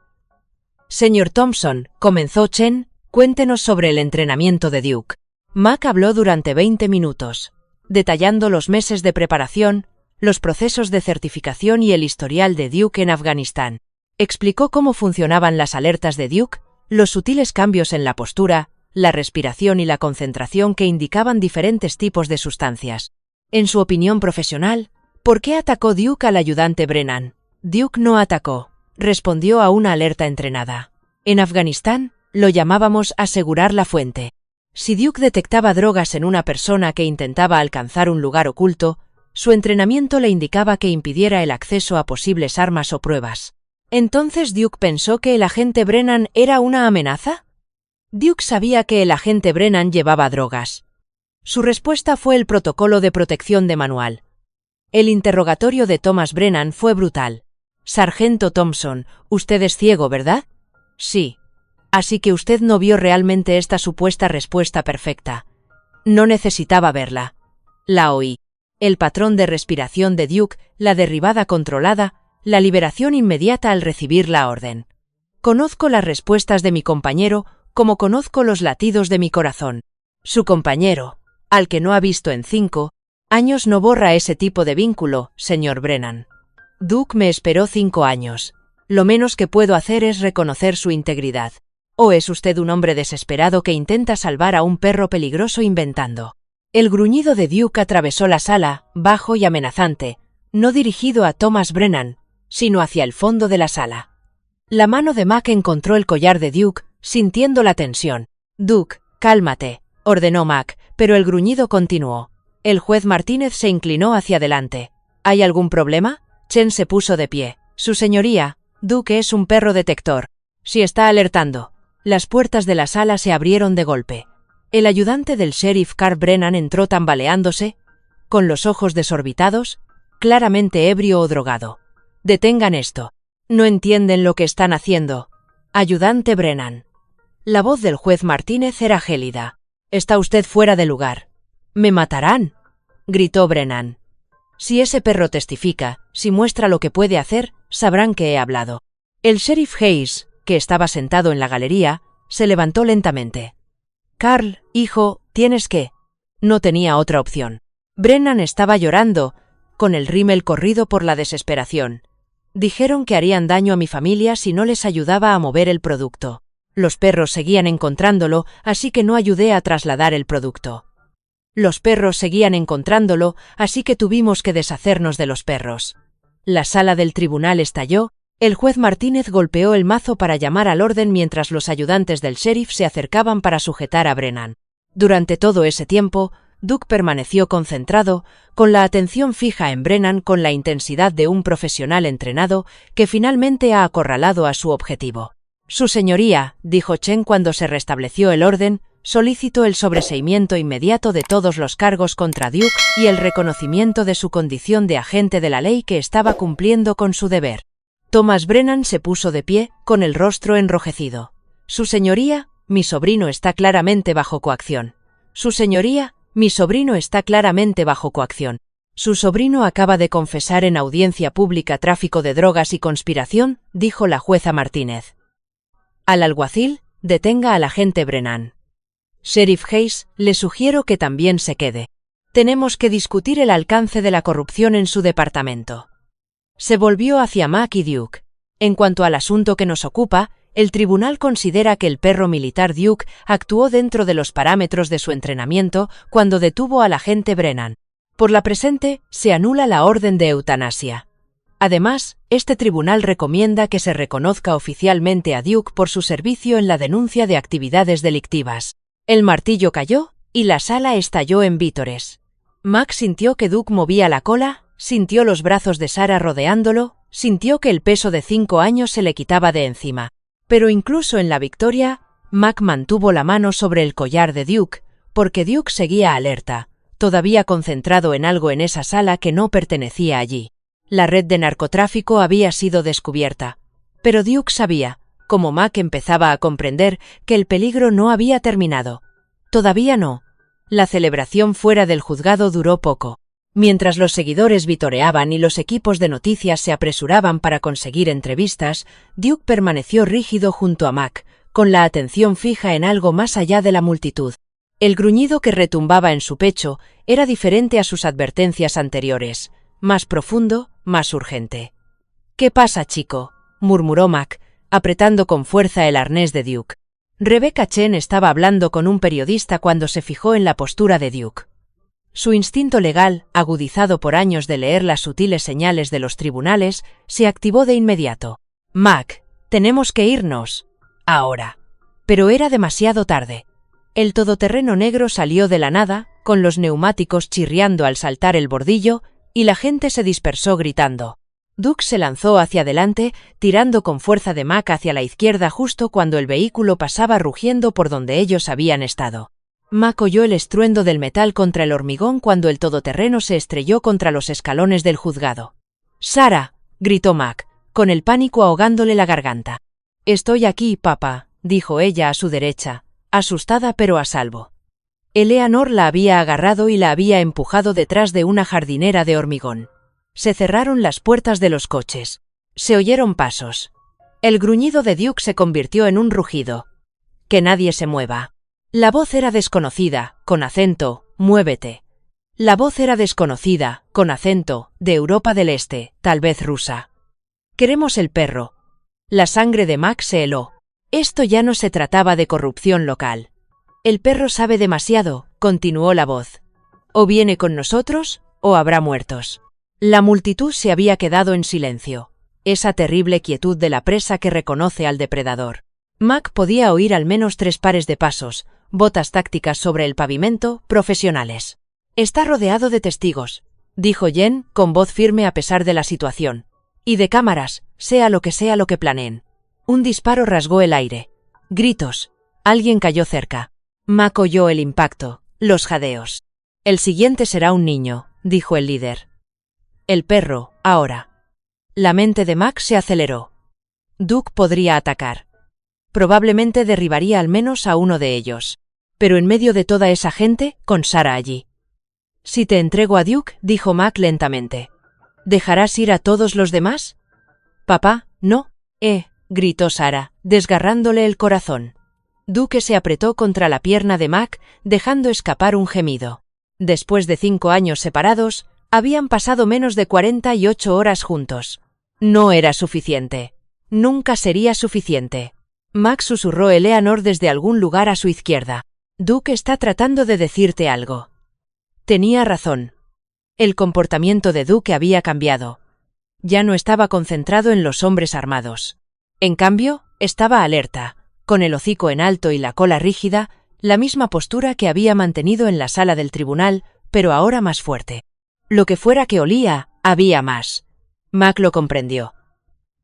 «Señor Thompson», comenzó Chen, «cuéntenos sobre el entrenamiento de Duke». Mac habló durante 20 minutos, detallando los meses de preparación, los procesos de certificación y el historial de Duke en Afganistán. Explicó cómo funcionaban las alertas de Duke, los sutiles cambios en la postura, la respiración y la concentración que indicaban diferentes tipos de sustancias. En su opinión profesional, ¿por qué atacó Duke al ayudante Brennan? «Duke no atacó», respondió a una alerta entrenada. «En Afganistán, lo llamábamos asegurar la fuente. Si Duke detectaba drogas en una persona que intentaba alcanzar un lugar oculto, su entrenamiento le indicaba que impidiera el acceso a posibles armas o pruebas. ¿Entonces Duke pensó que el agente Brennan era una amenaza? Duke sabía que el agente Brennan llevaba drogas. Su respuesta fue el protocolo de protección de manual. El interrogatorio de Thomas Brennan fue brutal. «Sargento Thompson, usted es ciego, ¿verdad?» «Sí». «Así que usted no vio realmente esta supuesta respuesta perfecta». «No necesitaba verla. La oí. El patrón de respiración de Duke, la derribada controlada, la liberación inmediata al recibir la orden. Conozco las respuestas de mi compañero como conozco los latidos de mi corazón. Su compañero, al que no ha visto en 5 años, no borra ese tipo de vínculo, señor Brennan. Duke me esperó 5 años. Lo menos que puedo hacer es reconocer su integridad. ¿O es usted un hombre desesperado que intenta salvar a un perro peligroso inventando?» El gruñido de Duke atravesó la sala, bajo y amenazante, no dirigido a Thomas Brennan, sino hacia el fondo de la sala. La mano de Mac encontró el collar de Duke, sintiendo la tensión. «Duke, cálmate», ordenó Mac, pero el gruñido continuó. El juez Martínez se inclinó hacia adelante. «¿Hay algún problema?» Chen se puso de pie. «Su señoría, Duke es un perro detector. Si está alertando». Las puertas de la sala se abrieron de golpe. El ayudante del sheriff Carl Brennan entró tambaleándose, con los ojos desorbitados, claramente ebrio o drogado. «Detengan esto. No entienden lo que están haciendo. Ayudante Brennan». La voz del juez Martínez era gélida. «Está usted fuera de lugar». «Me matarán», gritó Brennan. «Si ese perro testifica, si muestra lo que puede hacer, sabrán que he hablado». El sheriff Hayes, que estaba sentado en la galería, se levantó lentamente. «Carl, hijo, tienes que». No tenía otra opción. Brennan estaba llorando, con el rímel corrido por la desesperación. Dijeron que harían daño a mi familia si no les ayudaba a mover el producto. Los perros seguían encontrándolo, así que no ayudé a trasladar el producto. Los perros seguían encontrándolo, así que tuvimos que deshacernos de los perros. La sala del tribunal estalló, el juez Martínez golpeó el mazo para llamar al orden mientras los ayudantes del sheriff se acercaban para sujetar a Brennan. Durante todo ese tiempo, Duke permaneció concentrado, con la atención fija en Brennan con la intensidad de un profesional entrenado que finalmente ha acorralado a su objetivo. «Su señoría», dijo Chen cuando se restableció el orden, solicitó el sobreseimiento inmediato de todos los cargos contra Duke y el reconocimiento de su condición de agente de la ley que estaba cumpliendo con su deber. Thomas Brennan se puso de pie, con el rostro enrojecido. «Su señoría, mi sobrino está claramente bajo coacción. Su señoría, mi sobrino está claramente bajo coacción. Su sobrino acaba de confesar en audiencia pública tráfico de drogas y conspiración», dijo la jueza Martínez. «Al alguacil, detenga al agente Brennan. Sheriff Hayes, le sugiero que también se quede. Tenemos que discutir el alcance de la corrupción en su departamento». Se volvió hacia Mac y Duke. «En cuanto al asunto que nos ocupa, el tribunal considera que el perro militar Duke actuó dentro de los parámetros de su entrenamiento cuando detuvo al agente Brennan. Por la presente, se anula la orden de eutanasia. Además, este tribunal recomienda que se reconozca oficialmente a Duke por su servicio en la denuncia de actividades delictivas». El martillo cayó, y la sala estalló en vítores. Mac sintió que Duke movía la cola, sintió los brazos de Sarah rodeándolo, sintió que el peso de 5 años se le quitaba de encima. Pero incluso en la victoria, Mac mantuvo la mano sobre el collar de Duke, porque Duke seguía alerta, todavía concentrado en algo en esa sala que no pertenecía allí. La red de narcotráfico había sido descubierta. Pero Duke sabía, como Mac empezaba a comprender, que el peligro no había terminado. Todavía no. La celebración fuera del juzgado duró poco. Mientras los seguidores vitoreaban y los equipos de noticias se apresuraban para conseguir entrevistas, Duke permaneció rígido junto a Mac, con la atención fija en algo más allá de la multitud. El gruñido que retumbaba en su pecho era diferente a sus advertencias anteriores, más profundo, más urgente. «¿Qué pasa, chico?», murmuró Mac, apretando con fuerza el arnés de Duke. Rebecca Chen estaba hablando con un periodista cuando se fijó en la postura de Duke. Su instinto legal, agudizado por años de leer las sutiles señales de los tribunales, se activó de inmediato. «Mac, tenemos que irnos. Ahora». Pero era demasiado tarde. El todoterreno negro salió de la nada, con los neumáticos chirriando al saltar el bordillo, y la gente se dispersó gritando. Duke se lanzó hacia adelante, tirando con fuerza de Mac hacia la izquierda justo cuando el vehículo pasaba rugiendo por donde ellos habían estado. Mac oyó el estruendo del metal contra el hormigón cuando el todoterreno se estrelló contra los escalones del juzgado. «Sarah», gritó Mac, con el pánico ahogándole la garganta. «Estoy aquí, papá», dijo ella a su derecha, asustada pero a salvo. Eleanor la había agarrado y la había empujado detrás de una jardinera de hormigón. Se cerraron las puertas de los coches. Se oyeron pasos. El gruñido de Duke se convirtió en un rugido. «Que nadie se mueva». La voz era desconocida, con acento, «muévete». La voz era desconocida, con acento, de Europa del Este, tal vez rusa. «Queremos el perro». La sangre de Mac se heló. Esto ya no se trataba de corrupción local. «El perro sabe demasiado», continuó la voz. «O viene con nosotros, o habrá muertos». La multitud se había quedado en silencio. Esa terrible quietud de la presa que reconoce al depredador. Mac podía oír al menos 3 pares de pasos, botas tácticas sobre el pavimento, profesionales. «Está rodeado de testigos», dijo Jen, con voz firme a pesar de la situación. «Y de cámaras, sea lo que planeen». Un disparo rasgó el aire. Gritos. Alguien cayó cerca. Mac oyó el impacto, los jadeos. «El siguiente será un niño», dijo el líder. «El perro, ahora». La mente de Mac se aceleró. Duke podría atacar. Probablemente derribaría al menos a uno de ellos. Pero en medio de toda esa gente, con Sarah allí. «Si te entrego a Duke», dijo Mac lentamente, «¿dejarás ir a todos los demás?» «Papá, no», gritó Sarah, desgarrándole el corazón. Duke se apretó contra la pierna de Mac, dejando escapar un gemido. Después de 5 años separados, habían pasado menos de 48 horas juntos. No era suficiente. Nunca sería suficiente. Mac susurró Eleanor desde algún lugar a su izquierda. Duke está tratando de decirte algo. Tenía razón. El comportamiento de Duke había cambiado. Ya no estaba concentrado en los hombres armados. En cambio, estaba alerta, con el hocico en alto y la cola rígida, la misma postura que había mantenido en la sala del tribunal, pero ahora más fuerte. Lo que fuera que olía, había más. Mac lo comprendió.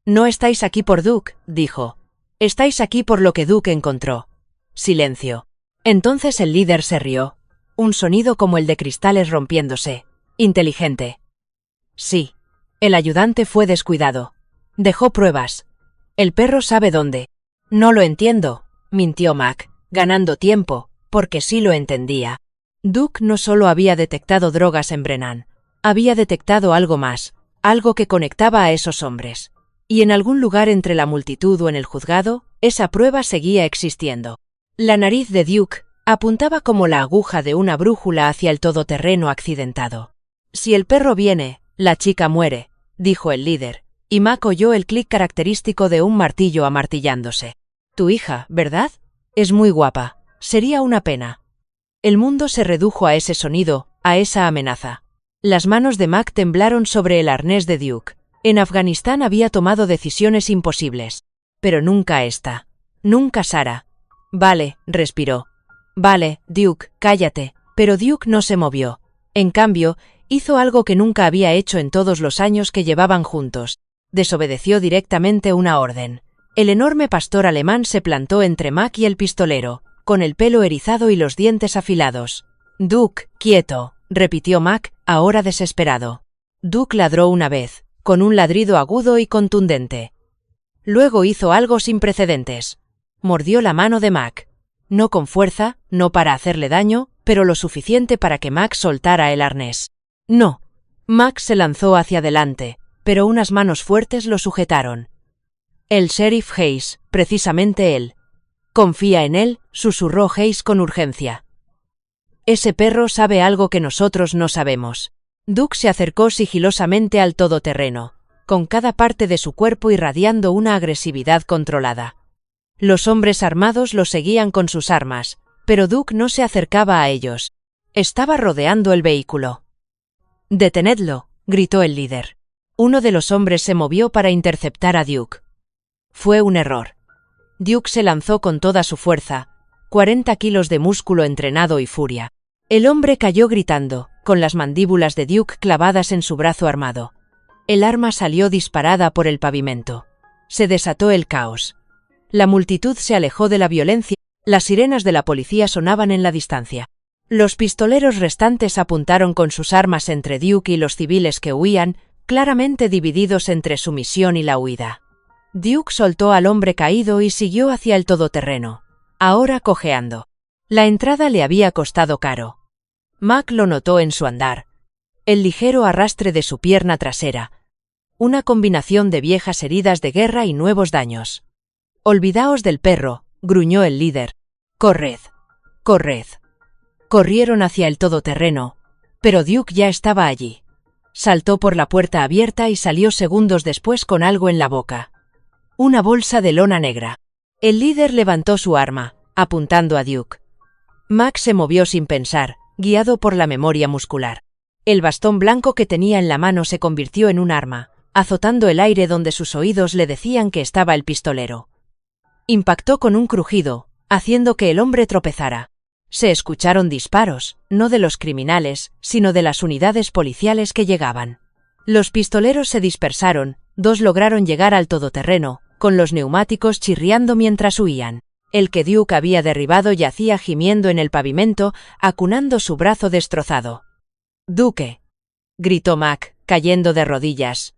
No estáis aquí por Duke, dijo. Estáis aquí por lo que Duke encontró. Silencio. Entonces el líder se rió. Un sonido como el de cristales rompiéndose. Inteligente. Sí. El ayudante fue descuidado. Dejó pruebas. El perro sabe dónde. No lo entiendo, mintió Mac, ganando tiempo, porque sí lo entendía. Duke no solo había detectado drogas en Brennan, había detectado algo más, algo que conectaba a esos hombres. Y en algún lugar entre la multitud o en el juzgado, esa prueba seguía existiendo. La nariz de Duke apuntaba como la aguja de una brújula hacia el todoterreno accidentado. Si el perro viene, la chica muere, dijo el líder, y Mac oyó el clic característico de un martillo amartillándose. Tu hija, ¿verdad? Es muy guapa. Sería una pena. El mundo se redujo a ese sonido, a esa amenaza. Las manos de Mac temblaron sobre el arnés de Duke. En Afganistán había tomado decisiones imposibles. Pero nunca esta. Nunca Sarah. Vale, respiró. Vale, Duke, cállate. Pero Duke no se movió. En cambio, hizo algo que nunca había hecho en todos los años que llevaban juntos. Desobedeció directamente una orden. El enorme pastor alemán se plantó entre Mac y el pistolero, con el pelo erizado y los dientes afilados. Duke, quieto, repitió Mac, ahora desesperado. Duke ladró una vez, con un ladrido agudo y contundente. Luego hizo algo sin precedentes. Mordió la mano de Mac. No con fuerza, no para hacerle daño, pero lo suficiente para que Mac soltara el arnés. No. Mac se lanzó hacia adelante, pero unas manos fuertes lo sujetaron. El sheriff Hayes, precisamente él. Confía en él, susurró Hayes con urgencia. Ese perro sabe algo que nosotros no sabemos. Duke se acercó sigilosamente al todoterreno, con cada parte de su cuerpo irradiando una agresividad controlada. Los hombres armados lo seguían con sus armas, pero Duke no se acercaba a ellos. Estaba rodeando el vehículo. «Detenedlo», gritó el líder. Uno de los hombres se movió para interceptar a Duke. Fue un error. Duke se lanzó con toda su fuerza, 40 kilos de músculo entrenado y furia. El hombre cayó gritando, con las mandíbulas de Duke clavadas en su brazo armado. El arma salió disparada por el pavimento. Se desató el caos. La multitud se alejó de la violencia. Las sirenas de la policía sonaban en la distancia. Los pistoleros restantes apuntaron con sus armas entre Duke y los civiles que huían, claramente divididos entre su misión y la huida. Duke soltó al hombre caído y siguió hacia el todoterreno, ahora cojeando. La entrada le había costado caro. Mac lo notó en su andar. El ligero arrastre de su pierna trasera. Una combinación de viejas heridas de guerra y nuevos daños. «Olvidaos del perro», gruñó el líder. «Corred. Corred». Corrieron hacia el todoterreno, pero Duke ya estaba allí. Saltó por la puerta abierta y salió segundos después con algo en la boca. Una bolsa de lona negra. El líder levantó su arma, apuntando a Duke. Mac se movió sin pensar, guiado por la memoria muscular. El bastón blanco que tenía en la mano se convirtió en un arma, azotando el aire donde sus oídos le decían que estaba el pistolero. Impactó con un crujido, haciendo que el hombre tropezara. Se escucharon disparos, no de los criminales, sino de las unidades policiales que llegaban. Los pistoleros se dispersaron, dos lograron llegar al todoterreno, con los neumáticos chirriando mientras huían. El que Duke había derribado yacía gimiendo en el pavimento, acunando su brazo destrozado. «Duke», gritó Mac, cayendo de rodillas.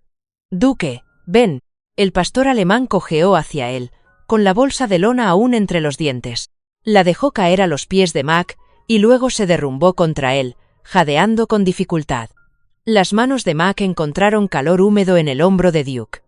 «Duke, ven». El pastor alemán cojeó hacia él, con la bolsa de lona aún entre los dientes. La dejó caer a los pies de Mac, y luego se derrumbó contra él, jadeando con dificultad. Las manos de Mac encontraron calor húmedo en el hombro de Duke.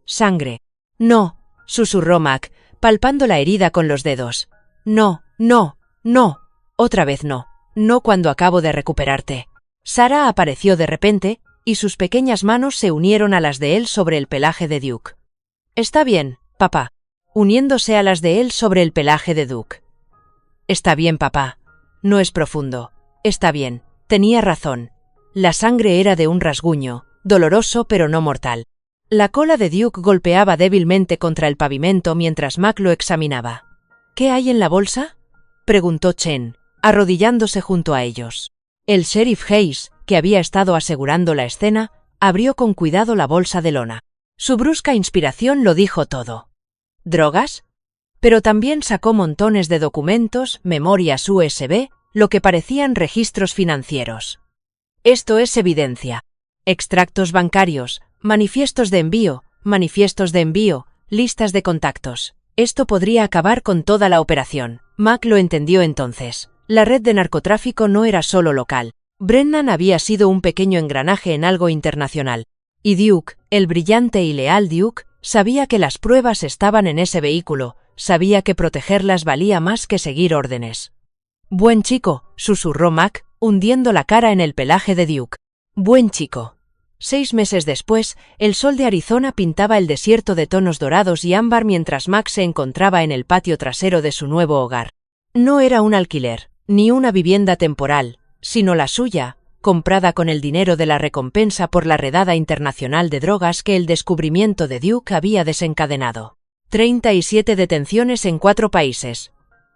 «Sangre». «No», susurró Mac, palpando la herida con los dedos. «No, no, no. Otra vez no. No cuando acabo de recuperarte». Sarah apareció de repente, y sus pequeñas manos se unieron a las de él sobre el pelaje de Duke. «Está bien, papá». uniéndose a las de él sobre el pelaje de Duke. Está bien, papá. No es profundo. Está bien. Tenía razón. La sangre era de un rasguño, doloroso pero no mortal. La cola de Duke golpeaba débilmente contra el pavimento mientras Mac lo examinaba. ¿Qué hay en la bolsa?, preguntó Chen, arrodillándose junto a ellos. El sheriff Hayes, que había estado asegurando la escena, abrió con cuidado la bolsa de lona. Su brusca inspiración lo dijo todo. ¿Drogas? Pero también sacó montones de documentos, memorias USB, lo que parecían registros financieros. Esto es evidencia. Extractos bancarios, manifiestos de envío, listas de contactos. Esto podría acabar con toda la operación. Mac lo entendió entonces. La red de narcotráfico no era solo local. Brennan había sido un pequeño engranaje en algo internacional. Y Duke, el brillante y leal Duke, sabía que las pruebas estaban en ese vehículo, sabía que protegerlas valía más que seguir órdenes. «Buen chico», susurró Mac, hundiendo la cara en el pelaje de Duke. «Buen chico». 6 meses después, el sol de Arizona pintaba el desierto de tonos dorados y ámbar mientras Mac se encontraba en el patio trasero de su nuevo hogar. No era un alquiler, ni una vivienda temporal, sino la suya, comprada con el dinero de la recompensa por la redada internacional de drogas que el descubrimiento de Duke había desencadenado. 37 detenciones en 4 países.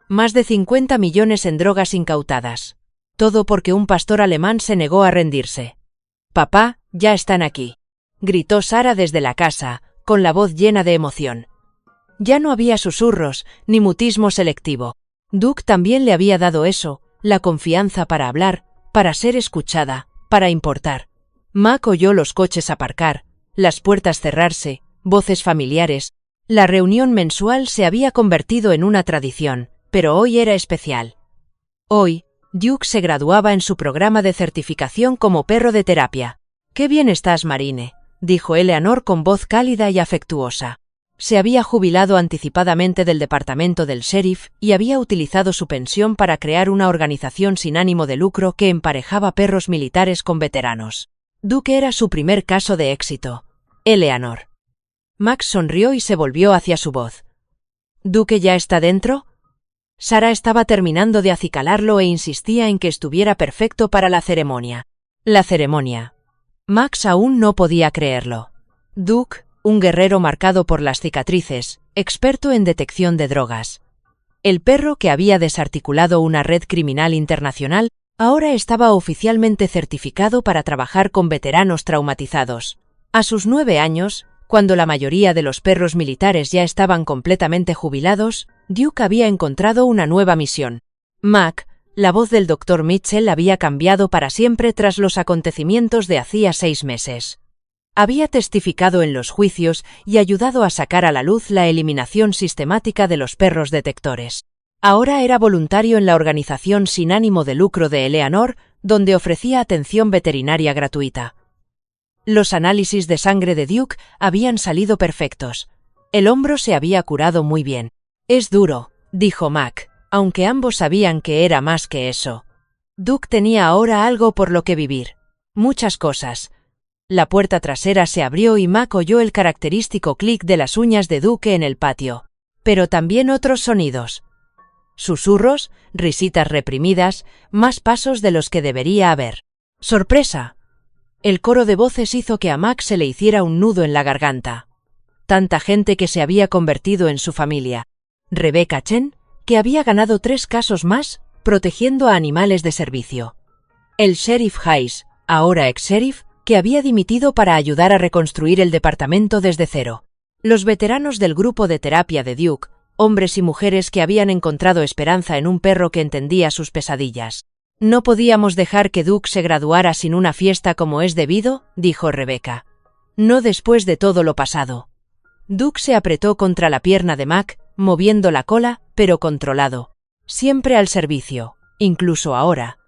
Más de 50 millones en drogas incautadas. Todo porque un pastor alemán se negó a rendirse. «Papá, ya están aquí», gritó Sara desde la casa, con la voz llena de emoción. Ya no había susurros, ni mutismo selectivo. Duke también le había dado eso, la confianza para hablar, para ser escuchada, para importar. Mac oyó los coches aparcar, las puertas cerrarse, voces familiares. La reunión mensual se había convertido en una tradición, pero hoy era especial. Hoy, Duke se graduaba en su programa de certificación como perro de terapia. «Qué bien estás, Marine», dijo Eleanor con voz cálida y afectuosa. Se había jubilado anticipadamente del departamento del sheriff y había utilizado su pensión para crear una organización sin ánimo de lucro que emparejaba perros militares con veteranos. Duke era su primer caso de éxito. Eleanor. Max sonrió y se volvió hacia su voz. «¿Duke ya está dentro?» Sara estaba terminando de acicalarlo e insistía en que estuviera perfecto para la ceremonia. La ceremonia. Max aún no podía creerlo. Duke, un guerrero marcado por las cicatrices, experto en detección de drogas. El perro que había desarticulado una red criminal internacional, ahora estaba oficialmente certificado para trabajar con veteranos traumatizados. A sus 9 años, cuando la mayoría de los perros militares ya estaban completamente jubilados, Duke había encontrado una nueva misión. Mac, la voz del Dr. Mitchell había cambiado para siempre tras los acontecimientos de hacía 6 meses. Había testificado en los juicios y ayudado a sacar a la luz la eliminación sistemática de los perros detectores. Ahora era voluntario en la organización sin ánimo de lucro de Eleanor, donde ofrecía atención veterinaria gratuita. Los análisis de sangre de Duke habían salido perfectos. El hombro se había curado muy bien. «Es duro», dijo Mac, aunque ambos sabían que era más que eso. Duke tenía ahora algo por lo que vivir. Muchas cosas. La puerta trasera se abrió y Mac oyó el característico clic de las uñas de Duke en el patio. Pero también otros sonidos. Susurros, risitas reprimidas, más pasos de los que debería haber. ¡Sorpresa! El coro de voces hizo que a Mac se le hiciera un nudo en la garganta. Tanta gente que se había convertido en su familia. Rebecca Chen, que había ganado 3 casos más, protegiendo a animales de servicio. El sheriff Hayes, ahora ex-sheriff, que había dimitido para ayudar a reconstruir el departamento desde cero. Los veteranos del grupo de terapia de Duke, hombres y mujeres que habían encontrado esperanza en un perro que entendía sus pesadillas. «No podíamos dejar que Duke se graduara sin una fiesta como es debido», dijo Rebecca. «No después de todo lo pasado». Duke se apretó contra la pierna de Mac, moviendo la cola, pero controlado. Siempre al servicio, incluso ahora.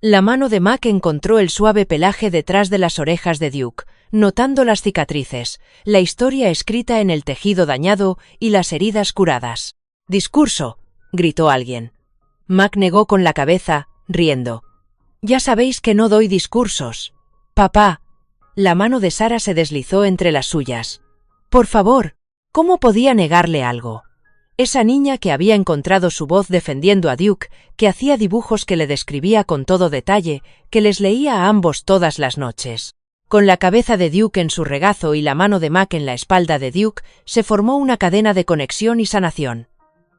La mano de Mac encontró el suave pelaje detrás de las orejas de Duke, notando las cicatrices, la historia escrita en el tejido dañado y las heridas curadas. «¡Discurso!», gritó alguien. Mac negó con la cabeza, riendo. «Ya sabéis que no doy discursos». «Papá». La mano de Sara se deslizó entre las suyas. «Por favor». ¿Cómo podía negarle algo? Esa niña que había encontrado su voz defendiendo a Duke, que hacía dibujos que le describía con todo detalle, que les leía a ambos todas las noches. Con la cabeza de Duke en su regazo y la mano de Mac en la espalda de Duke, se formó una cadena de conexión y sanación.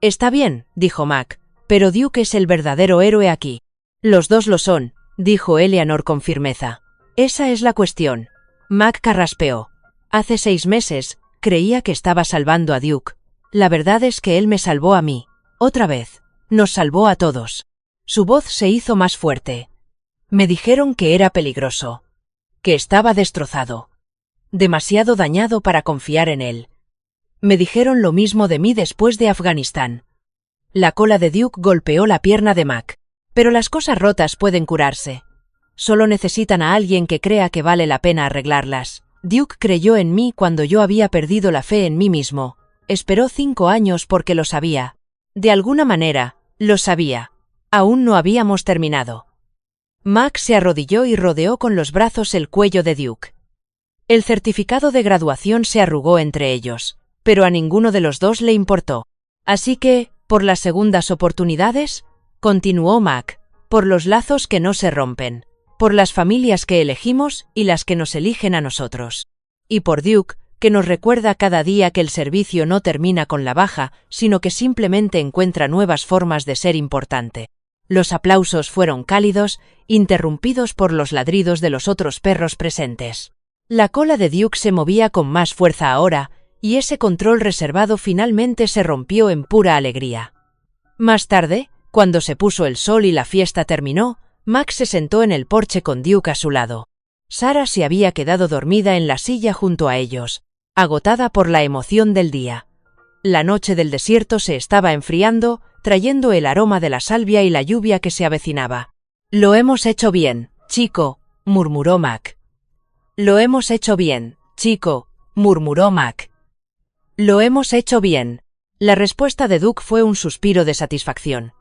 «Está bien», dijo Mac, «pero Duke es el verdadero héroe aquí». «Los dos lo son», dijo Eleanor con firmeza. «Esa es la cuestión». Mac carraspeó. «Hace 6 meses, creía que estaba salvando a Duke. La verdad es que él me salvó a mí. Otra vez. Nos salvó a todos». Su voz se hizo más fuerte. «Me dijeron que era peligroso. Que estaba destrozado. Demasiado dañado para confiar en él. Me dijeron lo mismo de mí después de Afganistán». La cola de Duke golpeó la pierna de Mac. «Pero las cosas rotas pueden curarse. Solo necesitan a alguien que crea que vale la pena arreglarlas. Duke creyó en mí cuando yo había perdido la fe en mí mismo. Esperó 5 años porque lo sabía. De alguna manera, lo sabía. Aún no habíamos terminado». Mac se arrodilló y rodeó con los brazos el cuello de Duke. El certificado de graduación se arrugó entre ellos, pero a ninguno de los dos le importó. «Así que, por las segundas oportunidades», continuó Mac, «por los lazos que no se rompen, por las familias que elegimos y las que nos eligen a nosotros. Y por Duke, que nos recuerda cada día que el servicio no termina con la baja, sino que simplemente encuentra nuevas formas de ser importante». Los aplausos fueron cálidos, interrumpidos por los ladridos de los otros perros presentes. La cola de Duke se movía con más fuerza ahora, y ese control reservado finalmente se rompió en pura alegría. Más tarde, cuando se puso el sol y la fiesta terminó, Mac se sentó en el porche con Duke a su lado. Sarah se había quedado dormida en la silla junto a ellos, agotada por la emoción del día. La noche del desierto se estaba enfriando, trayendo el aroma de la salvia y la lluvia que se avecinaba. «Lo hemos hecho bien, chico», murmuró Mac. «Lo hemos hecho bien, chico», murmuró Mac. «Lo hemos hecho bien». La respuesta de Duke fue un suspiro de satisfacción.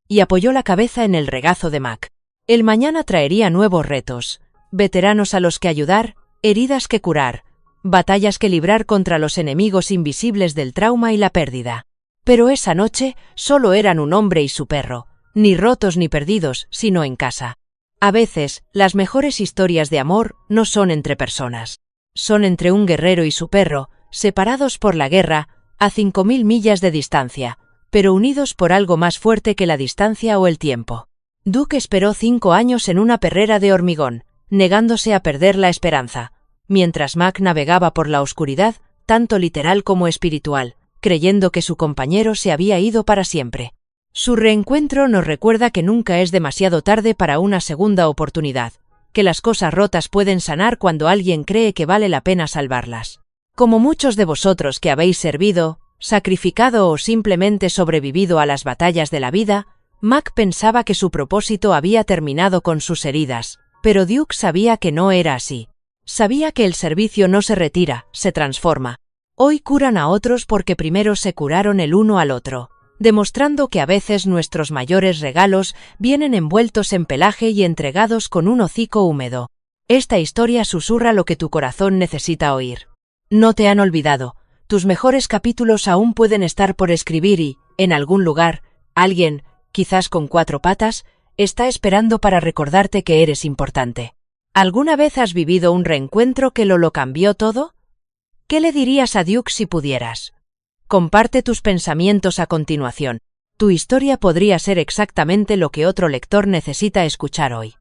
Y apoyó la cabeza en el regazo de Mac. El mañana traería nuevos retos, veteranos a los que ayudar, heridas que curar, batallas que librar contra los enemigos invisibles del trauma y la pérdida. Pero esa noche solo eran un hombre y su perro, ni rotos ni perdidos, sino en casa. A veces, las mejores historias de amor no son entre personas. Son entre un guerrero y su perro, separados por la guerra, a 5000 millas de distancia, pero unidos por algo más fuerte que la distancia o el tiempo. Duke esperó 5 años en una perrera de hormigón, negándose a perder la esperanza, mientras Mac navegaba por la oscuridad, tanto literal como espiritual, creyendo que su compañero se había ido para siempre. Su reencuentro nos recuerda que nunca es demasiado tarde para una segunda oportunidad, que las cosas rotas pueden sanar cuando alguien cree que vale la pena salvarlas. Como muchos de vosotros que habéis servido, sacrificado o simplemente sobrevivido a las batallas de la vida, Mac pensaba que su propósito había terminado con sus heridas, pero Duke sabía que no era así. Sabía que el servicio no se retira, se transforma. Hoy curan a otros porque primero se curaron el uno al otro, demostrando que a veces nuestros mayores regalos vienen envueltos en pelaje y entregados con un hocico húmedo. Esta historia susurra lo que tu corazón necesita oír. No te han olvidado, tus mejores capítulos aún pueden estar por escribir y, en algún lugar, alguien, quizás con 4 patas, está esperando para recordarte que eres importante. ¿Alguna vez has vivido un reencuentro que lo cambió todo? ¿Qué le dirías a Duke si pudieras? Comparte tus pensamientos a continuación. Tu historia podría ser exactamente lo que otro lector necesita escuchar hoy.